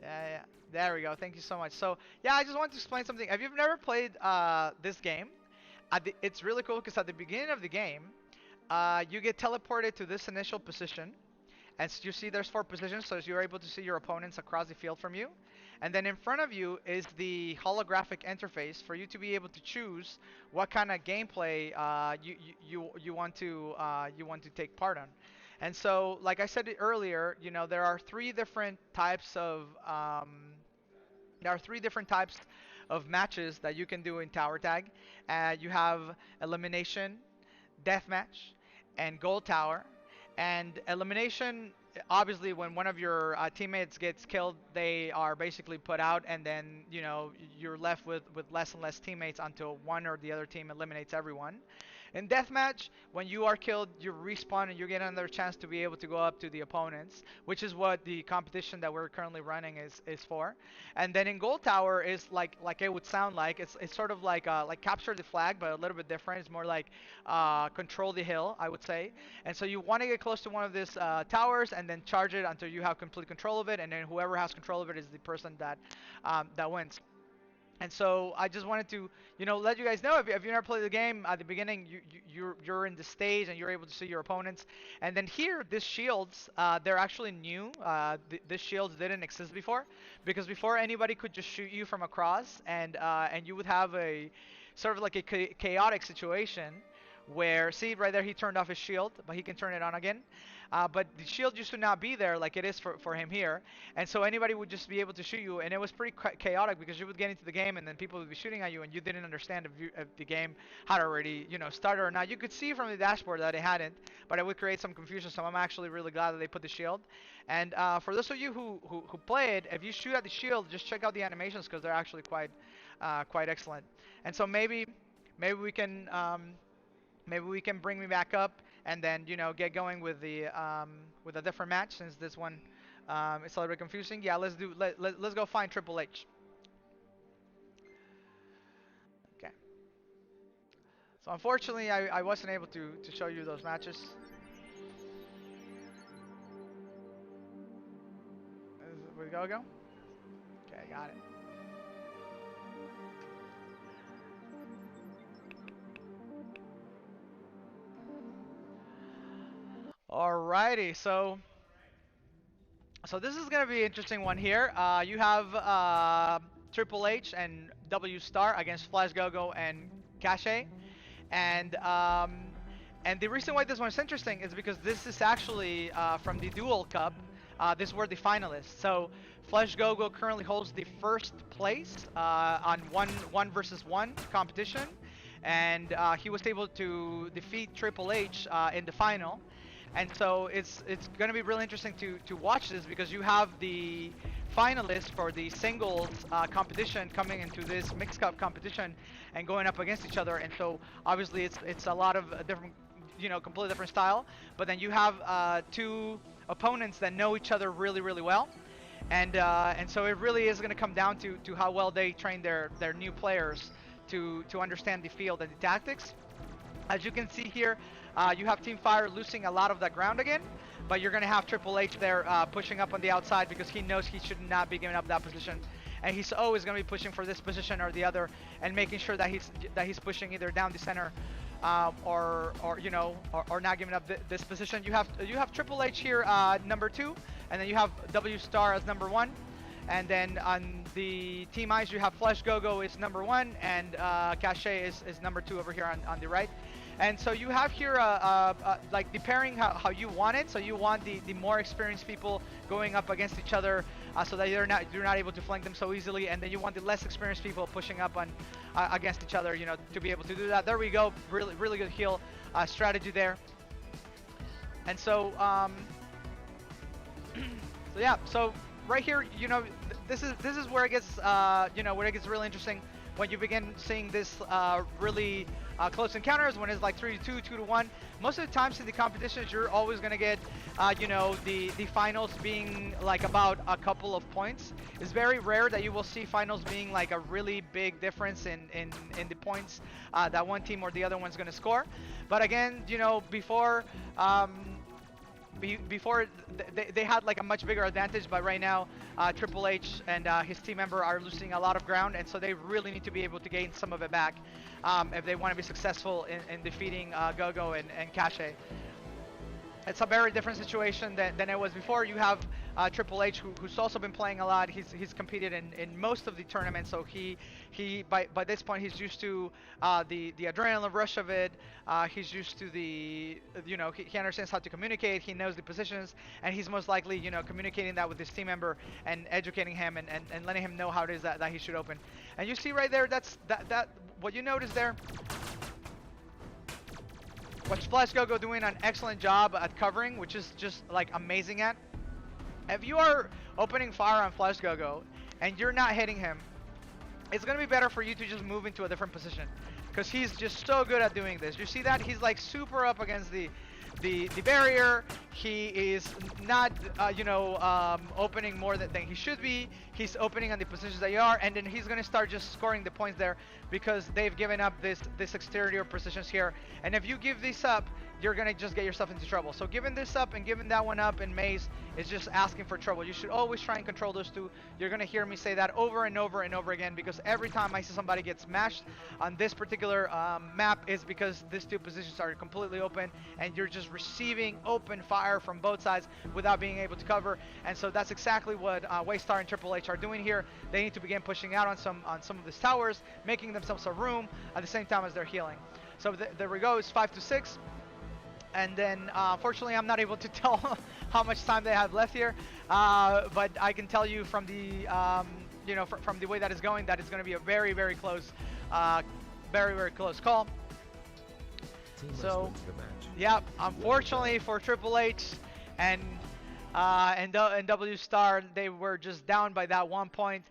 yeah, yeah. There we go. Thank you so much. So yeah, I just want to explain something. If you've never played this game, it's really cool because at the beginning of the game, you get teleported to this initial position. As you see, there's four positions, so you're able to see your opponents across the field from you. And then in front of you is the holographic interface for you to be able to choose what kind of gameplay you want to take part on. And so, like I said earlier, there are three different types of matches that you can do in Tower Tag. You have elimination, deathmatch, and gold tower. And elimination, obviously, when one of your teammates gets killed, they are basically put out, and then you're left with less and less teammates until one or the other team eliminates everyone. In deathmatch, when you are killed, you respawn and you get another chance to be able to go up to the opponents, which is what the competition that we're currently running is for. And then in Gold Tower is like it would sound like it's sort of like capture the flag, but a little bit different. It's more like control the hill, I would say. And so you want to get close to one of these towers and then charge it until you have complete control of it, and then whoever has control of it is the person that wins. And so I just wanted to, let you guys know if you never played the game at the beginning, you're in the stage and you're able to see your opponents. And then here, these shields, they're actually new. These shields didn't exist before, because before anybody could just shoot you from across, and you would have a sort of like a chaotic situation where, see right there, he turned off his shield, but he can turn it on again. But the shield used to not be there like it is for him here, and so anybody would just be able to shoot you, and it was pretty chaotic because you would get into the game and then people would be shooting at you, and you didn't understand if the game had already started or not. You could see from the dashboard that it hadn't, but it would create some confusion. So I'm actually really glad that they put the shield. And for those of you who play it, if you shoot at the shield, just check out the animations because they're actually quite excellent. And so maybe we can bring me back up, and then get going with a different match since this one is a little bit confusing. Yeah, let's go find Triple H. Okay. So unfortunately, I wasn't able to show you those matches. We go. Okay, got it. Alrighty, so this is gonna be an interesting one here. You have Triple H and W Star against Flash Gogo and Cache, and um, and the reason why this one's interesting is because this is actually from the Dual Cup. These were the finalists. So Flash Gogo currently holds the first place on one versus one competition, and he was able to defeat Triple H in the final. And so it's going to be really interesting to watch this because you have the finalists for the singles competition coming into this mixed cup competition and going up against each other. And so obviously it's a lot of different, completely different style. But then you have two opponents that know each other really well. And so it really is going to come down to how well they train their new players to understand the field and the tactics. As you can see here, you have Team Fire losing a lot of that ground again, but you're going to have Triple H there pushing up on the outside because he knows he should not be giving up that position, and he's always going to be pushing for this position or the other, and making sure that he's pushing either down the center, or not giving up this position. You have Triple H here number 2, and then you have W Star as number 1. And then on the Team Ice, you have Flash Gogo is number 1, and Cache is number 2 over here on the right. And so you have here, like the pairing how you want it. So you want the more experienced people going up against each other, so that you're not able to flank them so easily. And then you want the less experienced people pushing up on against each other, to be able to do that. There we go. Really good heal strategy there. And so, so yeah. So right here, this is where it gets, where it gets really interesting when you begin seeing this really close encounters, when it's like 3-2, 2-1. Most of the times in the competitions, you're always going to get, the finals being like about a couple of points. It's very rare that you will see finals being like a really big difference in the points that one team or the other one's going to score. But again, before they had like a much bigger advantage, but right now Triple H and his team member are losing a lot of ground, and so they really need to be able to gain some of it back if they want to be successful in defeating Gogo and Cache. It's a very different situation than it was before. You have Triple H, who's also been playing a lot. He's competed in most of the tournaments, so he by this point he's used to the adrenaline rush of it. He's used to the he understands how to communicate. He knows the positions, and he's most likely communicating that with his team member and educating him and letting him know how it is that he should open. And you see right there, that's what you notice there. What's Flash Gogo doing an excellent job at covering, which is just like amazing at. If you are opening fire on Flash Gogo and you're not hitting him, it's gonna be better for you to just move into a different position, because he's just so good at doing this. You see that he's like super up against the barrier. He is not opening more than he should be. He's opening on the positions that you are, and then he's gonna start just scoring the points there because they've given up this exterior positions here. And if you give this up, you're gonna just get yourself into trouble. So giving this up and giving that one up in maze is just asking for trouble. You should always try and control those two. You're gonna hear me say that over and over and over again, because every time I see somebody get smashed on this particular map is because these two positions are completely open, and you're just receiving open fire from both sides without being able to cover. And so that's exactly what Waystar and Triple H are doing here. They need to begin pushing out on some of these towers, making themselves a room at the same time as they're healing. So there we go. It's 5-6. And then, fortunately, I'm not able to tell how much time they have left here, but I can tell you from the, from the way that it's going, that it's going to be a very, very close, very close call. So, yeah, unfortunately for Triple H and W Star, they were just down by that 1 point.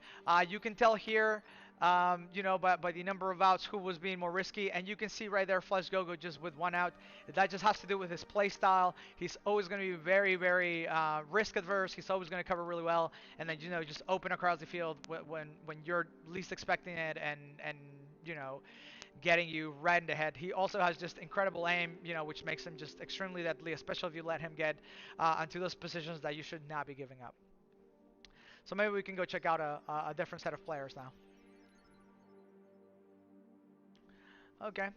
You can tell here by the number of outs, who was being more risky. And you can see right there, Flesh Gogo just with one out. That just has to do with his play style. He's always going to be very, very risk adverse. He's always going to cover really well, and then just open across the field when you're least expecting it, and you know getting you right in the head. He also has just incredible aim, which makes him just extremely deadly, especially if you let him get onto those positions that you should not be giving up. So maybe we can go check out a different set of players now. Okay.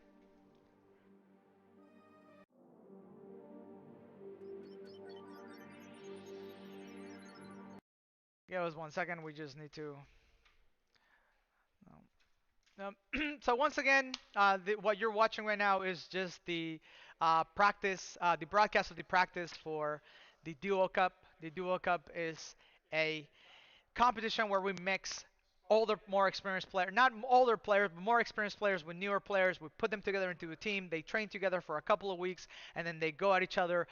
Give us 1 second. We just need to. So once again, what you're watching right now is just the practice, the broadcast of the practice for the Duo Cup. The Duo Cup is a competition where we mix older, more experienced players, not older players, but more experienced players with newer players. We put them together into a team. They train together for a couple of weeks, and then they go at each other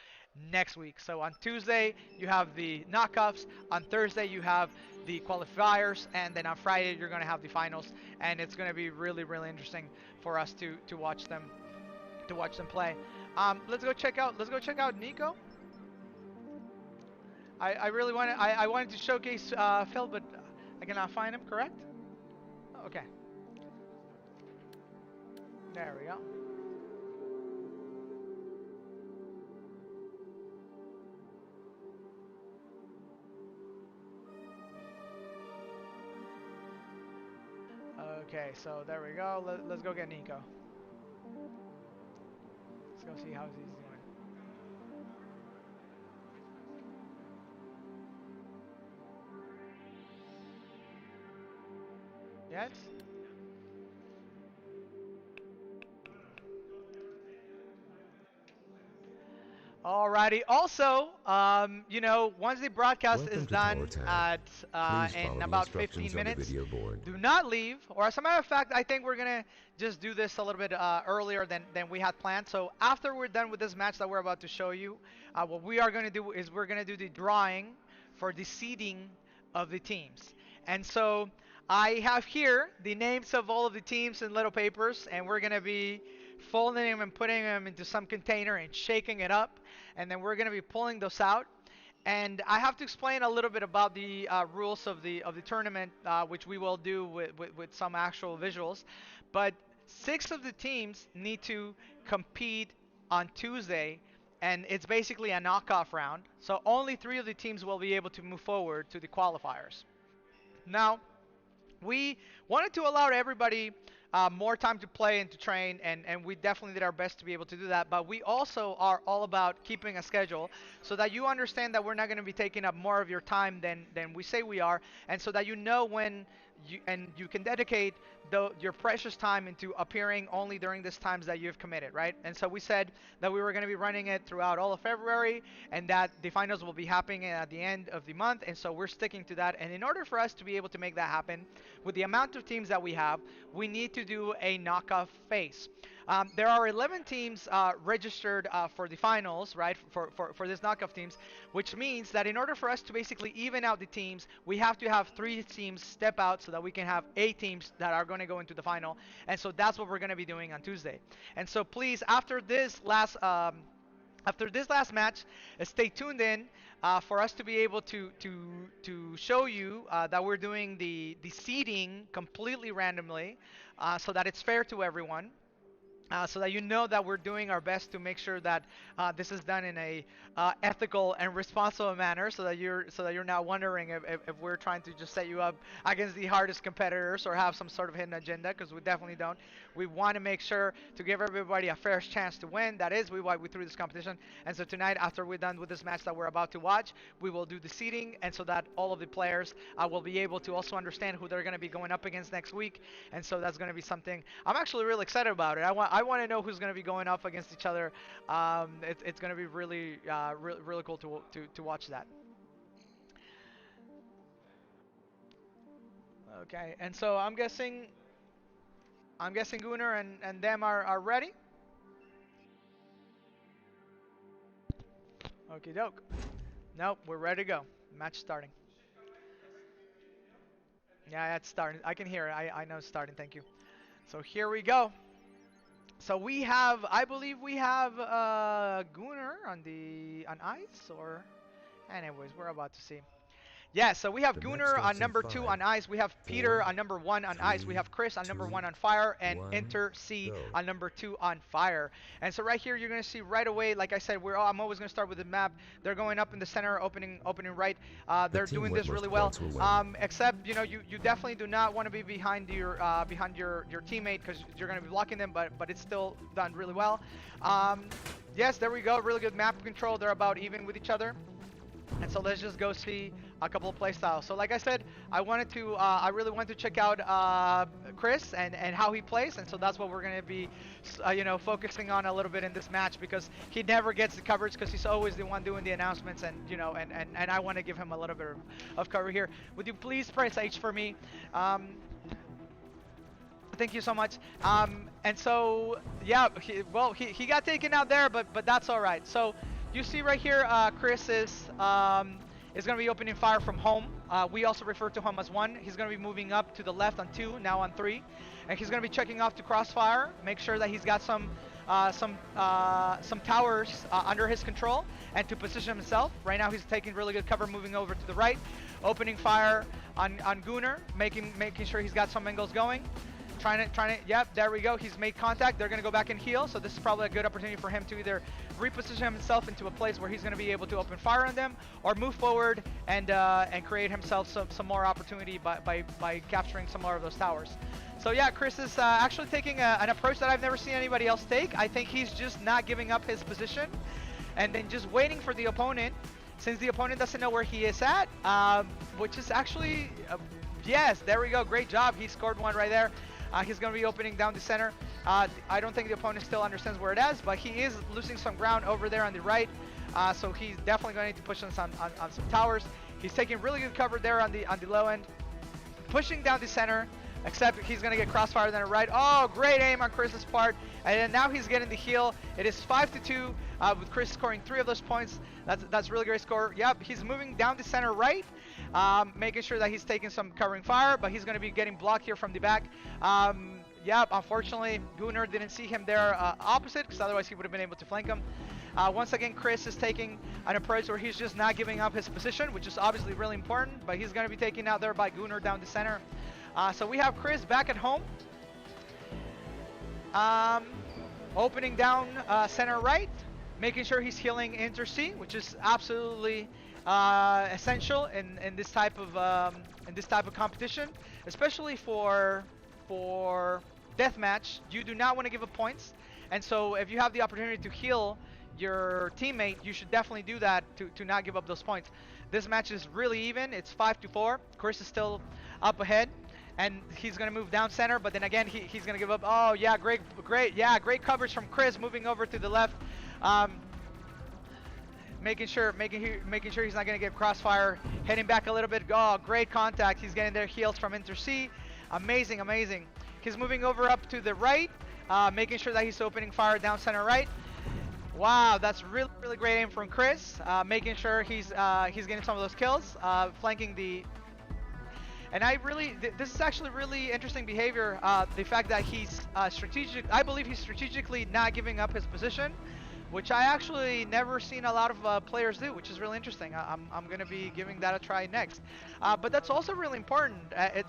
next week. So on Tuesday, you have the knockoffs. On Thursday, you have the qualifiers, and then on Friday, you're going to have the finals. And it's going to be really, really interesting for us to watch them play. Let's go check out Nico. I really I wanted to showcase Phil, but I cannot find him. Correct? Okay. There we go. Okay, so there we go. Let's go get Nico. Let's go see how he's doing. Yes? Alrighty. Also, once the broadcast is Welcome to Tower done Tag. at Please in follow the about 15 instructions on the minutes, video board. do not leave. Or as a matter of fact, I think we're gonna just do this a little bit earlier than we had planned. So after we're done with this match that we're about to show you, what we are gonna do is we're gonna do the drawing for the seeding of the teams. And so I have here the names of all of the teams in little papers, and we're gonna be folding them and putting them into some container and shaking it up, and then we're going to be pulling those out. And I have to explain a little bit about the rules of the tournament, which we will do with some actual visuals. But 6 of the teams need to compete on Tuesday, and it's basically a knockoff round. So only 3 of the teams will be able to move forward to the qualifiers. Now, we wanted to allow everybody more time to play and to train, and we definitely did our best to be able to do that. But we also are all about keeping a schedule so that you understand that we're not going to be taking up more of your time than we say we are, and so that you know when you can dedicate your precious time into appearing only during these times that you've committed, right? And so we said that we were going to be running it throughout all of February, and that the finals will be happening at the end of the month, and so we're sticking to that. And in order for us to be able to make that happen, with the amount of teams that we have, we need to do a knockoff phase. There are 11 teams registered for the finals, right, for this knockoff teams, which means that in order for us to basically even out the teams, we have to have 3 teams step out so that we can have 8 teams that are going to go into the final. And so that's what we're going to be doing on Tuesday. And so please, after this last match, stay tuned in for us to be able to show you that we're doing the seeding completely randomly, so that it's fair to everyone. So that you know that we're doing our best to make sure that this is done in a ethical and responsible manner, so that you're not wondering if we're trying to just set you up against the hardest competitors or have some sort of hidden agenda, because we definitely don't. We want to make sure to give everybody a fair chance to win. That is why we threw this competition. And so tonight, after we're done with this match that we're about to watch, we will do the seeding, and so that all of the players will be able to also understand who they're going to be going up against next week. And so that's going to be something I'm actually really excited about it. I want to know who's going to be going up against each other. It's going to be really cool to watch that. Okay, and so I'm guessing Gunnar and them are ready. Okie doke. Nope, we're ready to go. Match starting. Yeah, it's starting. I can hear it. I know it's starting. Thank you. So here we go. So we have, I believe we have Gunnar on ice, or anyways, we're about to see. Yeah, so we have The match Gunnar on starts in number 2 5, on ice. We have Peter 4, on number 1 on ice. We 3, have Chris on number 2, 1 on fire, and 1, Enter C go. on number 2 on fire. And so right here, you're gonna see right away. Like I said, I'm always gonna start with the map. They're going up in the center, opening right. The They're team doing with this really most well. points will win. Except you definitely do not want to be behind your teammate, because you're gonna be blocking them. But it's still done really well. Yes, there we go. Really good map control. They're about even with each other. And so let's just go see a couple of play styles. So like I said, I really wanted to check out Chris and how he plays, and so that's what we're going to be, focusing on a little bit in this match, because he never gets the coverage because he's always the one doing the announcements, and and I want to give him a little bit of cover here. Would you please press H for me? Thank you so much. And so yeah, he got taken out there, but that's all right. So you see right here, Chris is going to be opening fire from home. We also refer to home as 1. He's going to be moving up to the left on 2, now on 3, and he's going to be checking off to crossfire. Make sure that he's got some towers under his control and to position himself. Right now he's taking really good cover, moving over to the right, opening fire on Gunnar, making sure he's got some angles going. Trying to, yep, there we go. He's made contact. They're going to go back and heal. So this is probably a good opportunity for him to either reposition himself into a place where he's going to be able to open fire on them, or move forward and create himself some more opportunity by capturing some more of those towers. So yeah, Chris is actually taking an approach that I've never seen anybody else take. I think he's just not giving up his position and then just waiting for the opponent, since the opponent doesn't know where he is at, which is actually, yes, there we go. Great job. He scored one right there. He's going to be opening down the center. I don't think the opponent still understands where it is, but he is losing some ground over there on the right. So he's definitely going to need to push on some towers. He's taking really good cover there on the low end, pushing down the center. Except he's going to get crossfire then right. Oh, great aim on Chris's part. And then now he's getting the heal. It is 5-2 with Chris scoring 3 of those points. That's really great score. Yep, he's moving down the center right, making sure that he's taking some covering fire, but he's going to be getting blocked here from the back. Yep, unfortunately, Gunnar didn't see him there opposite, because otherwise he would have been able to flank him. Once again, Chris is taking an approach where he's just not giving up his position, which is obviously really important, but he's going to be taken out there by Gunnar down the center. So we have Chris back at home, opening down center right, making sure he's healing Inter C, which is absolutely essential in this type of competition, especially for deathmatch. You do not want to give up points, and so if you have the opportunity to heal your teammate, you should definitely do that to not give up those points. This match is really even. It's 5-4. Chris is still up ahead, and he's going to move down center, but then again he's going to give up. Oh yeah, great coverage from Chris, moving over to the left, making sure he's not going to get crossfire, heading back a little bit. Oh, great contact. He's getting their heals from Inter C. Amazing. He's moving over up to the right, making sure that he's opening fire down center right. Wow, that's really great aim from Chris, making sure he's getting some of those kills, flanking the. And this is actually really interesting behavior. The fact that he's I believe he's strategically not giving up his position, which I actually never seen a lot of players do, which is really interesting. I'm going to be giving that a try next. But that's also really important. If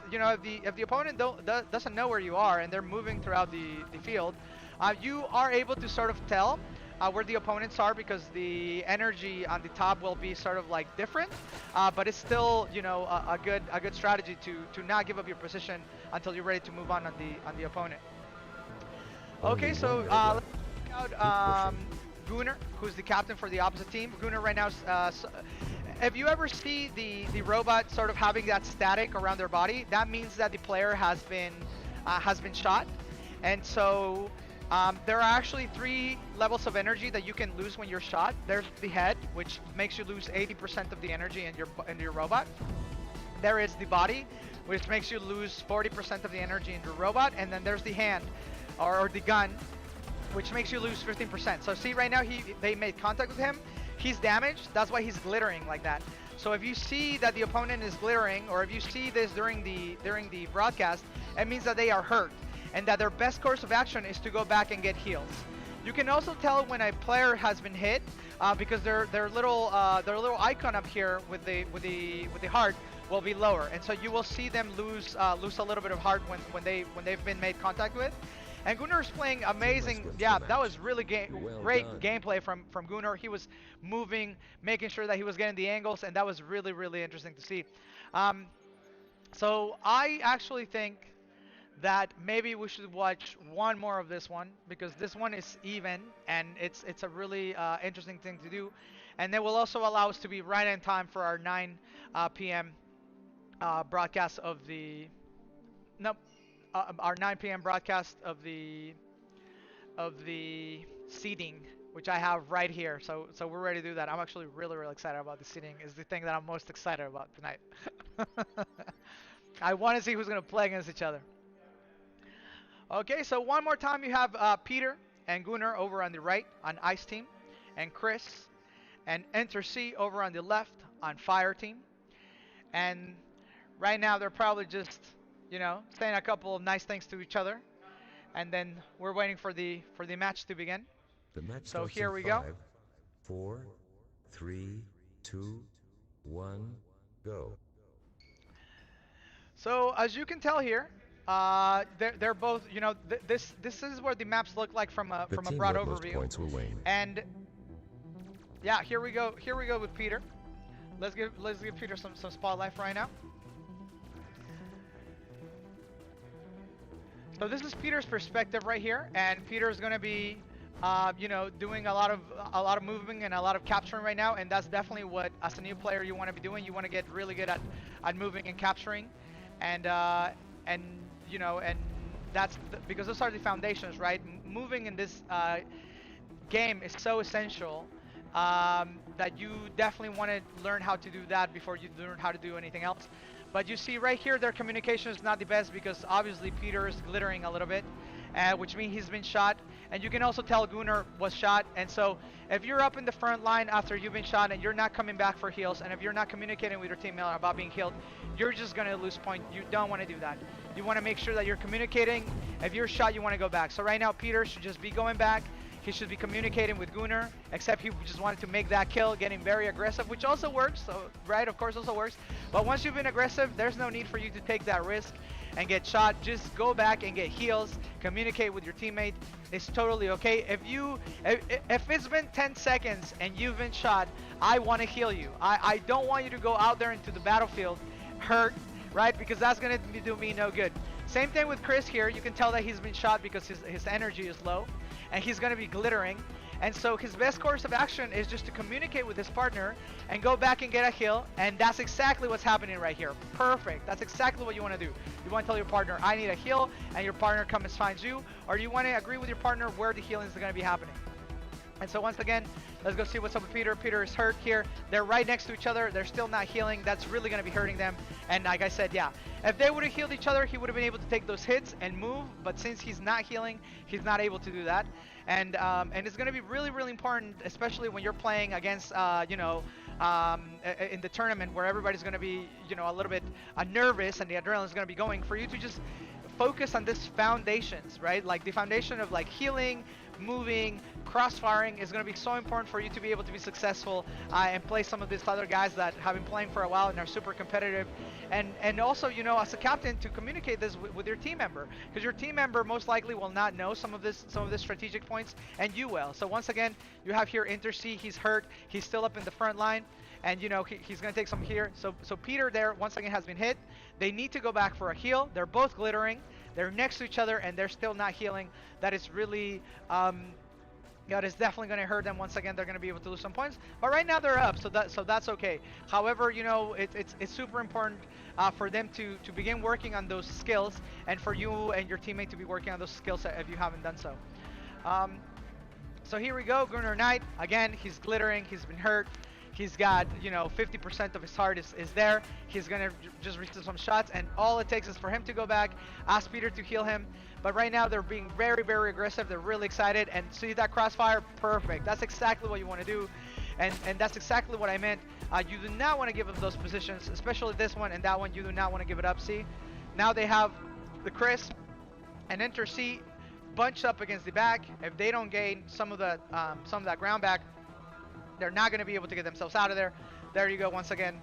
the opponent doesn't know where you are and they're moving throughout the field, you are able to sort of tell where the opponents are, because the energy on the top will be sort of like different, but it's still a good strategy to not give up your position until you're ready to move on the opponent. Okay, so let's check out Gunnar, who's the captain for the opposite team. Gunnar right now, if you ever see the robot sort of having that static around their body, that means that the player has been shot, and so. There are actually 3 levels of energy that you can lose when you're shot. There's the head, which makes you lose 80% of the energy in your robot. There is the body, which makes you lose 40% of the energy in your robot. And then there's the hand, or the gun, which makes you lose 15%. So see right now, they made contact with him. he's damaged. That's why he's glittering like that. So if you see that the opponent is glittering, or if you see this during the broadcast, it means that they are hurt, and that their best course of action is to go back and get heals. You can also tell when a player has been hit because their little icon up here with the heart will be lower, and so you will see them lose a little bit of heart when they've been made contact with. And Gunnar is playing amazing. Yeah, that was really great gameplay from Gunnar. He was moving, making sure that he was getting the angles, and that was really interesting to see. So I actually think that maybe we should watch one more of this one, because this one is even, and it's a really interesting thing to do, and that will also allow us to be right in time for our 9 p.m. Broadcast of the our 9 p.m. broadcast of the seating, which I have right here. So we're ready to do that. I'm actually really excited about the seating. Is the thing that I'm most excited about tonight. I want to see who's going to play against each other. Okay, so one more time you have Peter and Gunnar over on the right on Ice Team, and Chris and Enter C over on the left on Fire Team. And right now they're probably just, saying a couple of nice things to each other, and then we're waiting for the match to begin. The match so starts here in we 5, go. 4, 3, 2, 1, go. So as you can tell here, they're both, this is what the maps look like from a broad overview. Points will wane. And yeah, here we go with Peter. Let's give Peter some spotlight right now. So this is Peter's perspective right here, and Peter is going to be, doing a lot of moving and a lot of capturing right now, and that's definitely what, as a new player, you want to be doing. You want to get really good at moving and capturing, and that's because those are the foundations, right? Moving in this game is so essential that you definitely want to learn how to do that before you learn how to do anything else. But you see right here, their communication is not the best, because obviously Peter is glittering a little bit, which means he's been shot. And you can also tell Gunnar was shot. And so if you're up in the front line after you've been shot and you're not coming back for heals, and if you're not communicating with your teammate about being healed, you're just going to lose point. You don't want to do that. You want to make sure that you're communicating. If you're shot, you want to go back. So right now, Peter should just be going back. He should be communicating with Gunnar, except he just wanted to make that kill, getting very aggressive, which also works. So, right, of course, also works. But once you've been aggressive, there's no need for you to take that risk and get shot. Just go back and get heals, communicate with your teammate. It's totally okay. If it's been 10 seconds and you've been shot, I want to heal you. I don't want you to go out there into the battlefield hurt, right? Because that's going to do me no good. Same thing with Chris here. You can tell that he's been shot because his energy is low, and he's going to be glittering. And so his best course of action is just to communicate with his partner and go back and get a heal. And that's exactly what's happening right here. Perfect. That's exactly what you want to do. You want to tell your partner, I need a heal, and your partner comes and finds you. Or you want to agree with your partner where the healing is going to be happening. And so once again, let's go see what's up with Peter. Peter is hurt here. They're right next to each other. They're still not healing. That's really going to be hurting them. And like I said, yeah, if they would have healed each other, he would have been able to take those hits and move. But since he's not healing, he's not able to do that. And it's going to be really important, especially when you're playing against, in the tournament where everybody's going to be, a little bit nervous and the adrenaline is going to be going, for you to just focus on these foundations, right? Like the foundation of like healing, moving, crossfiring is going to be so important for you to be able to be successful and play some of these other guys that have been playing for a while and are super competitive. And also, as a captain, to communicate this with your team member, because your team member most likely will not know some of this strategic points, and you will. So once again, you have here Inter C. He's hurt. He's still up in the front line, and he's going to take some here. So Peter there once again has been hit. They need to go back for a heal. They're both glittering. They're next to each other, and they're still not healing. That is really, that is definitely going to hurt them. Once again, they're going to be able to lose some points. But right now they're up, so that's okay. However, it's super important for them to begin working on those skills, and for you and your teammate to be working on those skills if you haven't done so. So here we go, Gunnar Knight. Again, he's glittering. He's been hurt. He's got, 50% of his heart is there. He's going to just receive some shots, and all it takes is for him to go back, ask Peter to heal him. But right now, they're being very aggressive. They're really excited, and see that crossfire? Perfect. That's exactly what you want to do. And that's exactly what I meant. You do not want to give up those positions, especially this one and that one. You do not want to give it up. See, now they have the Chris and Enter C bunched up against the back. If they don't gain some of that ground back, they're not going to be able to get themselves out of there. There you go. Once again,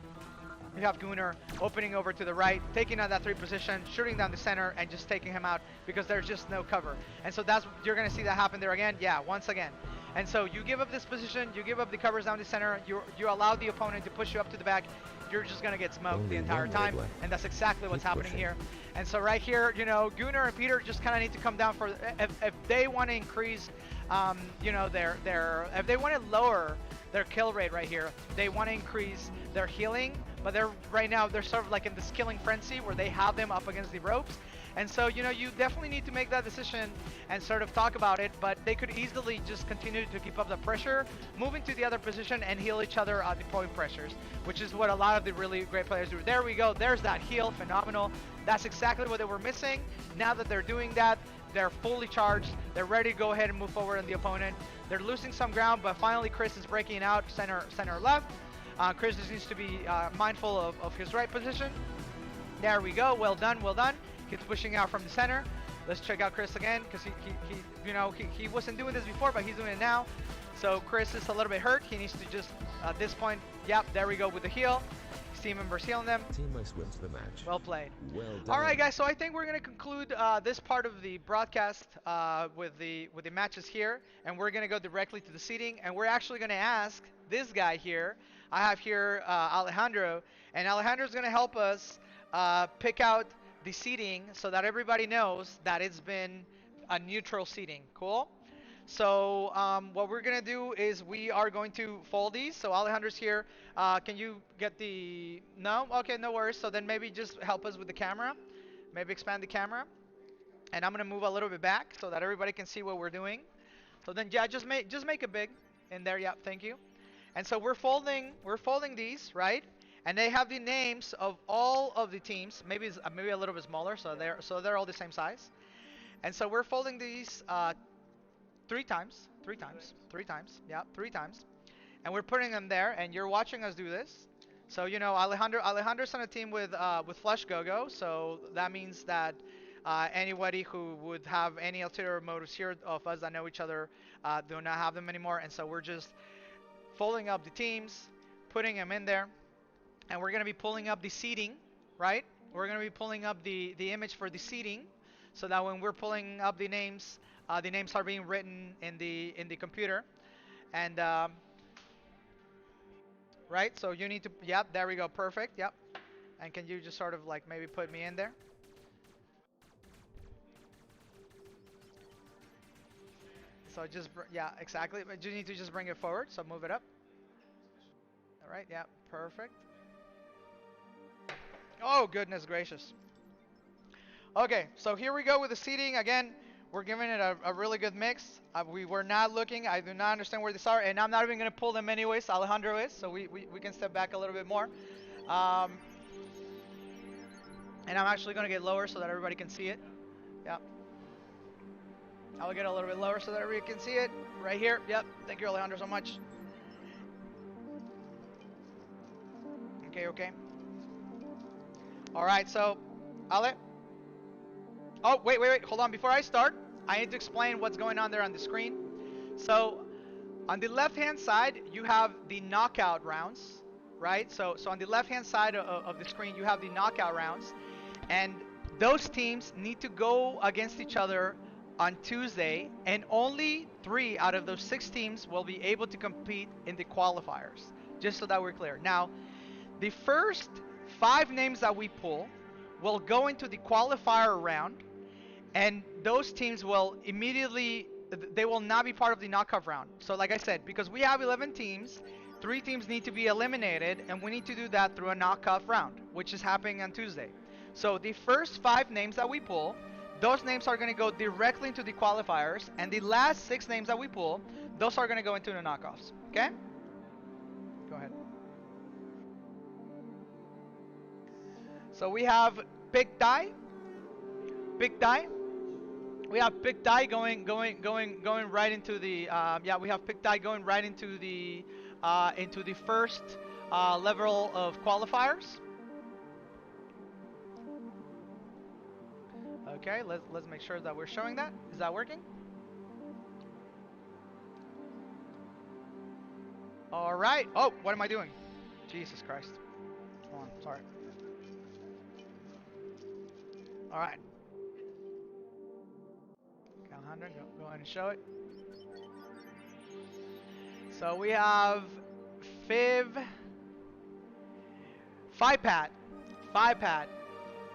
you have Gunnar opening over to the right, taking out that 3 position, shooting down the center, and just taking him out because there's just no cover. And so you're going to see that happen there again. Yeah, once again. And so you give up this position, you give up the covers down the center, you allow the opponent to push you up to the back. You're just going to get smoked the entire time, and that's exactly what's happening here. And so right here, Gunnar and Peter just kind of need to come down for if they want to increase, if they want to lower their kill rate right here, they want to increase their healing, but right now they're sort of like in this killing frenzy where they have them up against the ropes. And so, you definitely need to make that decision and sort of talk about it, but they could easily just continue to keep up the pressure, move into the other position, and heal each other at the point pressures, which is what a lot of the really great players do. There we go. There's that heal. Phenomenal. That's exactly what they were missing. Now that they're doing that, they're fully charged. They're ready to go ahead and move forward on the opponent. They're losing some ground, but finally Chris is breaking out center left. Chris just needs to be mindful of his right position. There we go. Well done. Well done. Keeps pushing out from the center. Let's check out Chris again because he wasn't doing this before, but he's doing it now. So Chris is a little bit hurt. He needs to just at this point. Yep, there we go with the heal. His team members healing them. Team must win the match. Well played. Well done. All right, guys. So I think we're gonna conclude this part of the broadcast with the matches here, and we're gonna go directly to the seating, and we're actually gonna ask this guy here. I have here Alejandro, and Alejandro's gonna help us pick out the seating so that everybody knows that it's been a neutral seating. Cool? So what we're going to do is we are going to fold these. So Alejandro's here. Can you get the... No? Okay, no worries. So then maybe just help us with the camera. Maybe expand the camera. And I'm going to move a little bit back so that everybody can see what we're doing. So then, yeah, just make it big in there. Yeah, thank you. And so we're folding these, right? And they have the names of all of the teams. Maybe a little bit smaller, so they're all the same size. And so we're folding these 3 times. Yeah, 3 times. And we're putting them there, and you're watching us do this. So Alejandro's on a team with Flush Go-Go, so that means that anybody who would have any ulterior motives here of us that know each other do not have them anymore. And so we're just folding up the teams, putting them in there. And we're going to be pulling up the seating, right? We're going to be pulling up the image for the seating so that when we're pulling up the names are being written in the computer. And, right? So you need to, yep, there we go. Perfect. Yep. And can you just sort of like maybe put me in there? So just, yeah, exactly. But you need to just bring it forward. So move it up. All right. Yeah. Perfect. Oh, goodness gracious. Okay, so here we go with the seating. Again, we're giving it a really good mix. We were not looking. I do not understand where these are, and I'm not even going to pull them anyways. Alejandro is, so we can step back a little bit more. And I'm actually going to get lower so that everybody can see it. Yeah. I'll get a little bit lower so that everybody can see it. Right here. Yep. Thank you, Alejandro, so much. Okay. All right, so, Ale. Oh, wait. Hold on. Before I start, I need to explain what's going on there on the screen. So, on the left-hand side, you have the knockout rounds, right? So on the left-hand side of the screen, you have the knockout rounds. And those teams need to go against each other on Tuesday. And only 3 out of those 6 teams will be able to compete in the qualifiers. Just so that we're clear. Now, the first 5 names that we pull will go into the qualifier round, and those teams will immediately, they will not be part of the knockout round. So like I said, because we have 11 teams, 3 teams need to be eliminated, and we need to do that through a knockout round, which is happening on Tuesday. So the first 5 names that we pull, those names are going to go directly into the qualifiers, and the last 6 names that we pull, those are going to go into the knockoffs. Okay? Go ahead. So we have Big Die. We have Big Die going right into the. Yeah, we have Big Die going right into the into the first level of qualifiers. Okay, let's make sure that we're showing that. Is that working? All right. Oh, what am I doing? Jesus Christ. Hold on, sorry. All right. Alejandro, go ahead and show it. So we have FIPAT. FIPAT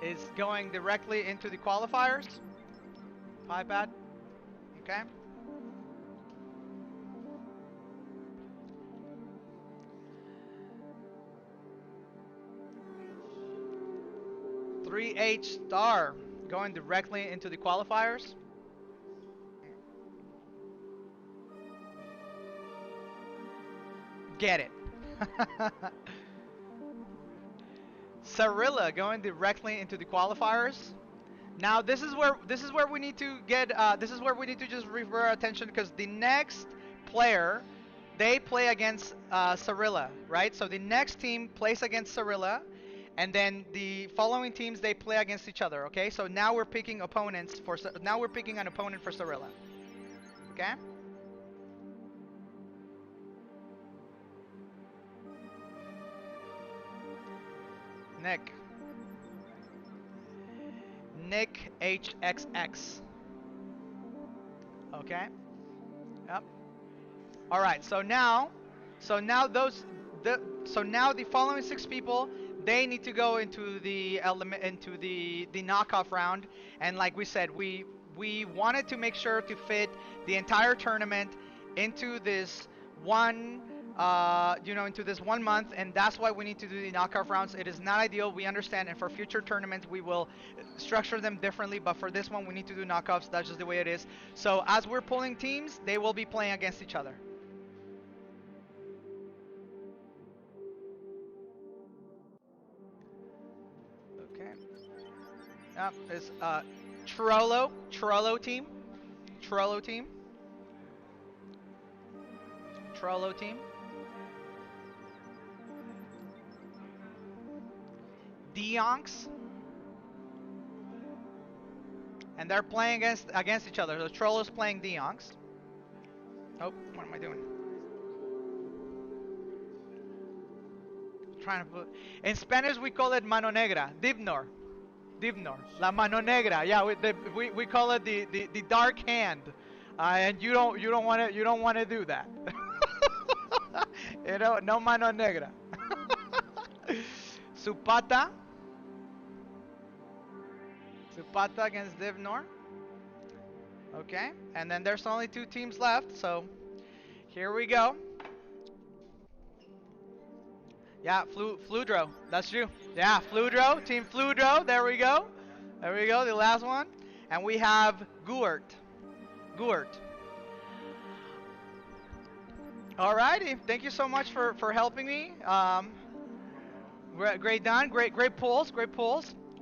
is going directly into the qualifiers. FIPAT. Okay. H star going directly into the qualifiers. Get it. Cirilla going directly into the qualifiers. Now this is where we need to get this is where we need to just refer our attention, because the next player, they play against Cirilla, right? So the next team plays against Cirilla, and then the following teams, they play against each other. Okay, so now we're picking opponents for an opponent for Cirilla. Okay. Nick HXX. Okay. Yep. All right. So now the following 6 people, they need to go into the knockoff round, and like we said, we wanted to make sure to fit the entire tournament into this one into this 1 month, and that's why we need to do the knockoff rounds. It is not ideal, we understand, and for future tournaments we will structure them differently, but for this one we need to do knockoffs. That's just the way it is. So as we're pulling teams, they will be playing against each other. Okay. Yep, it's Trollo team. Deonks, and they're playing against each other. The Trollo's playing Deonks. Oh, what am I doing? Trying to put in Spanish we call it mano negra, Dibnor, la mano negra. Yeah, we call it the dark hand, and you don't want to do that. No mano negra. Supata against Divnor. Okay, and then there's only 2 teams left, so here we go. Yeah, Fludro, that's you. Yeah, Fludro, Team Fludro, there we go, the last one. And we have Guert. Alrighty, thank you so much for helping me. Great done, great pulls.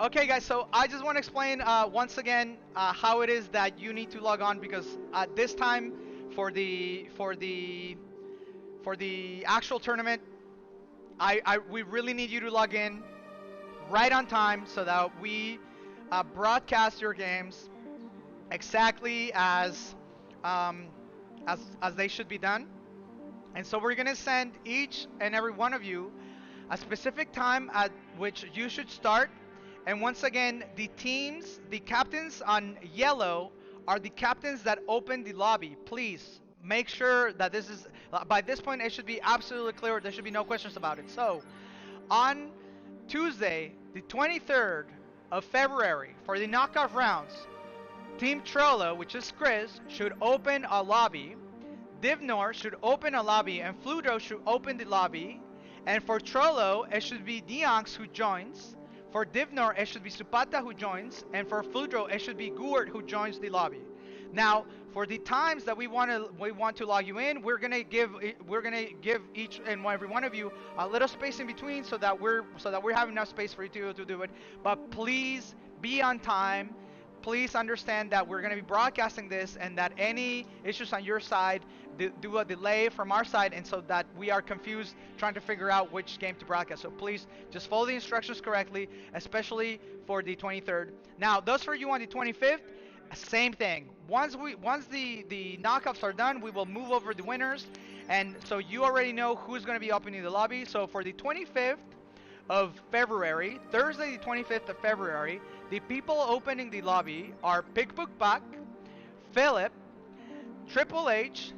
Okay guys, so I just want to explain once again how it is that you need to log on, because at this time for the actual tournament, we really need you to log in right on time so that we broadcast your games exactly as they should be done. And so we're gonna send each and every one of you a specific time at which you should start. And once again, the captains on yellow are the captains that open the lobby. Please make sure that by this point it should be absolutely clear. There should be no questions about it. So on Tuesday, the 23rd of February, for the knockoff rounds, Team Trollo, which is Chris, should open a lobby. Divnor should open a lobby, and Fludro should open the lobby. And for Trollo, it should be Deonks who joins. For Divnor, it should be Supata who joins. And for Fludro, it should be Guert who joins the lobby. Now, for the times that we want to log you in, we're gonna give each and every one of you a little space in between, so that we're having enough space for you to do it. But please be on time. please understand that we're going to be broadcasting this and that any issues on your side do a delay from our side, and so that we are confused trying to figure out which game to broadcast. So please just follow the instructions correctly, especially for the 23rd. Now, those for you on the 25th, same thing. Once the knockoffs are done, we will move over the winners, and so you already know who's going to be opening the lobby. So for the 25th of February, Thursday the 25th of February, the people opening the lobby are Big Book Buck, Philip, Triple H,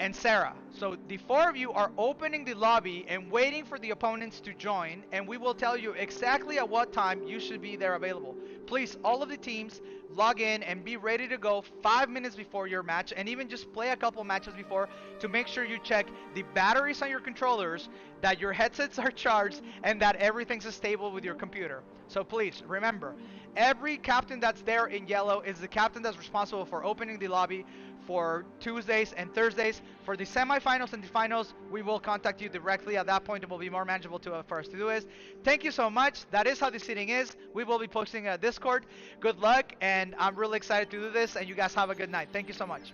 and Sarah. So the four of you are opening the lobby and waiting for the opponents to join, and we will tell you exactly at what time you should be there available. Please, all of the teams, log in and be ready to go 5 minutes before your match, and even just play a couple matches before to make sure you check the batteries on your controllers, that your headsets are charged, and that everything's stable with your computer. So please, remember, every captain that's there in yellow is the captain that's responsible for opening the lobby for Tuesdays and Thursdays. For the semifinals and the finals, we will contact you directly. At that point, it will be more manageable for us to do this. Thank you so much. That is how the seating is. We will be posting a Discord. Good luck, and I'm really excited to do this, and you guys have a good night. Thank you so much.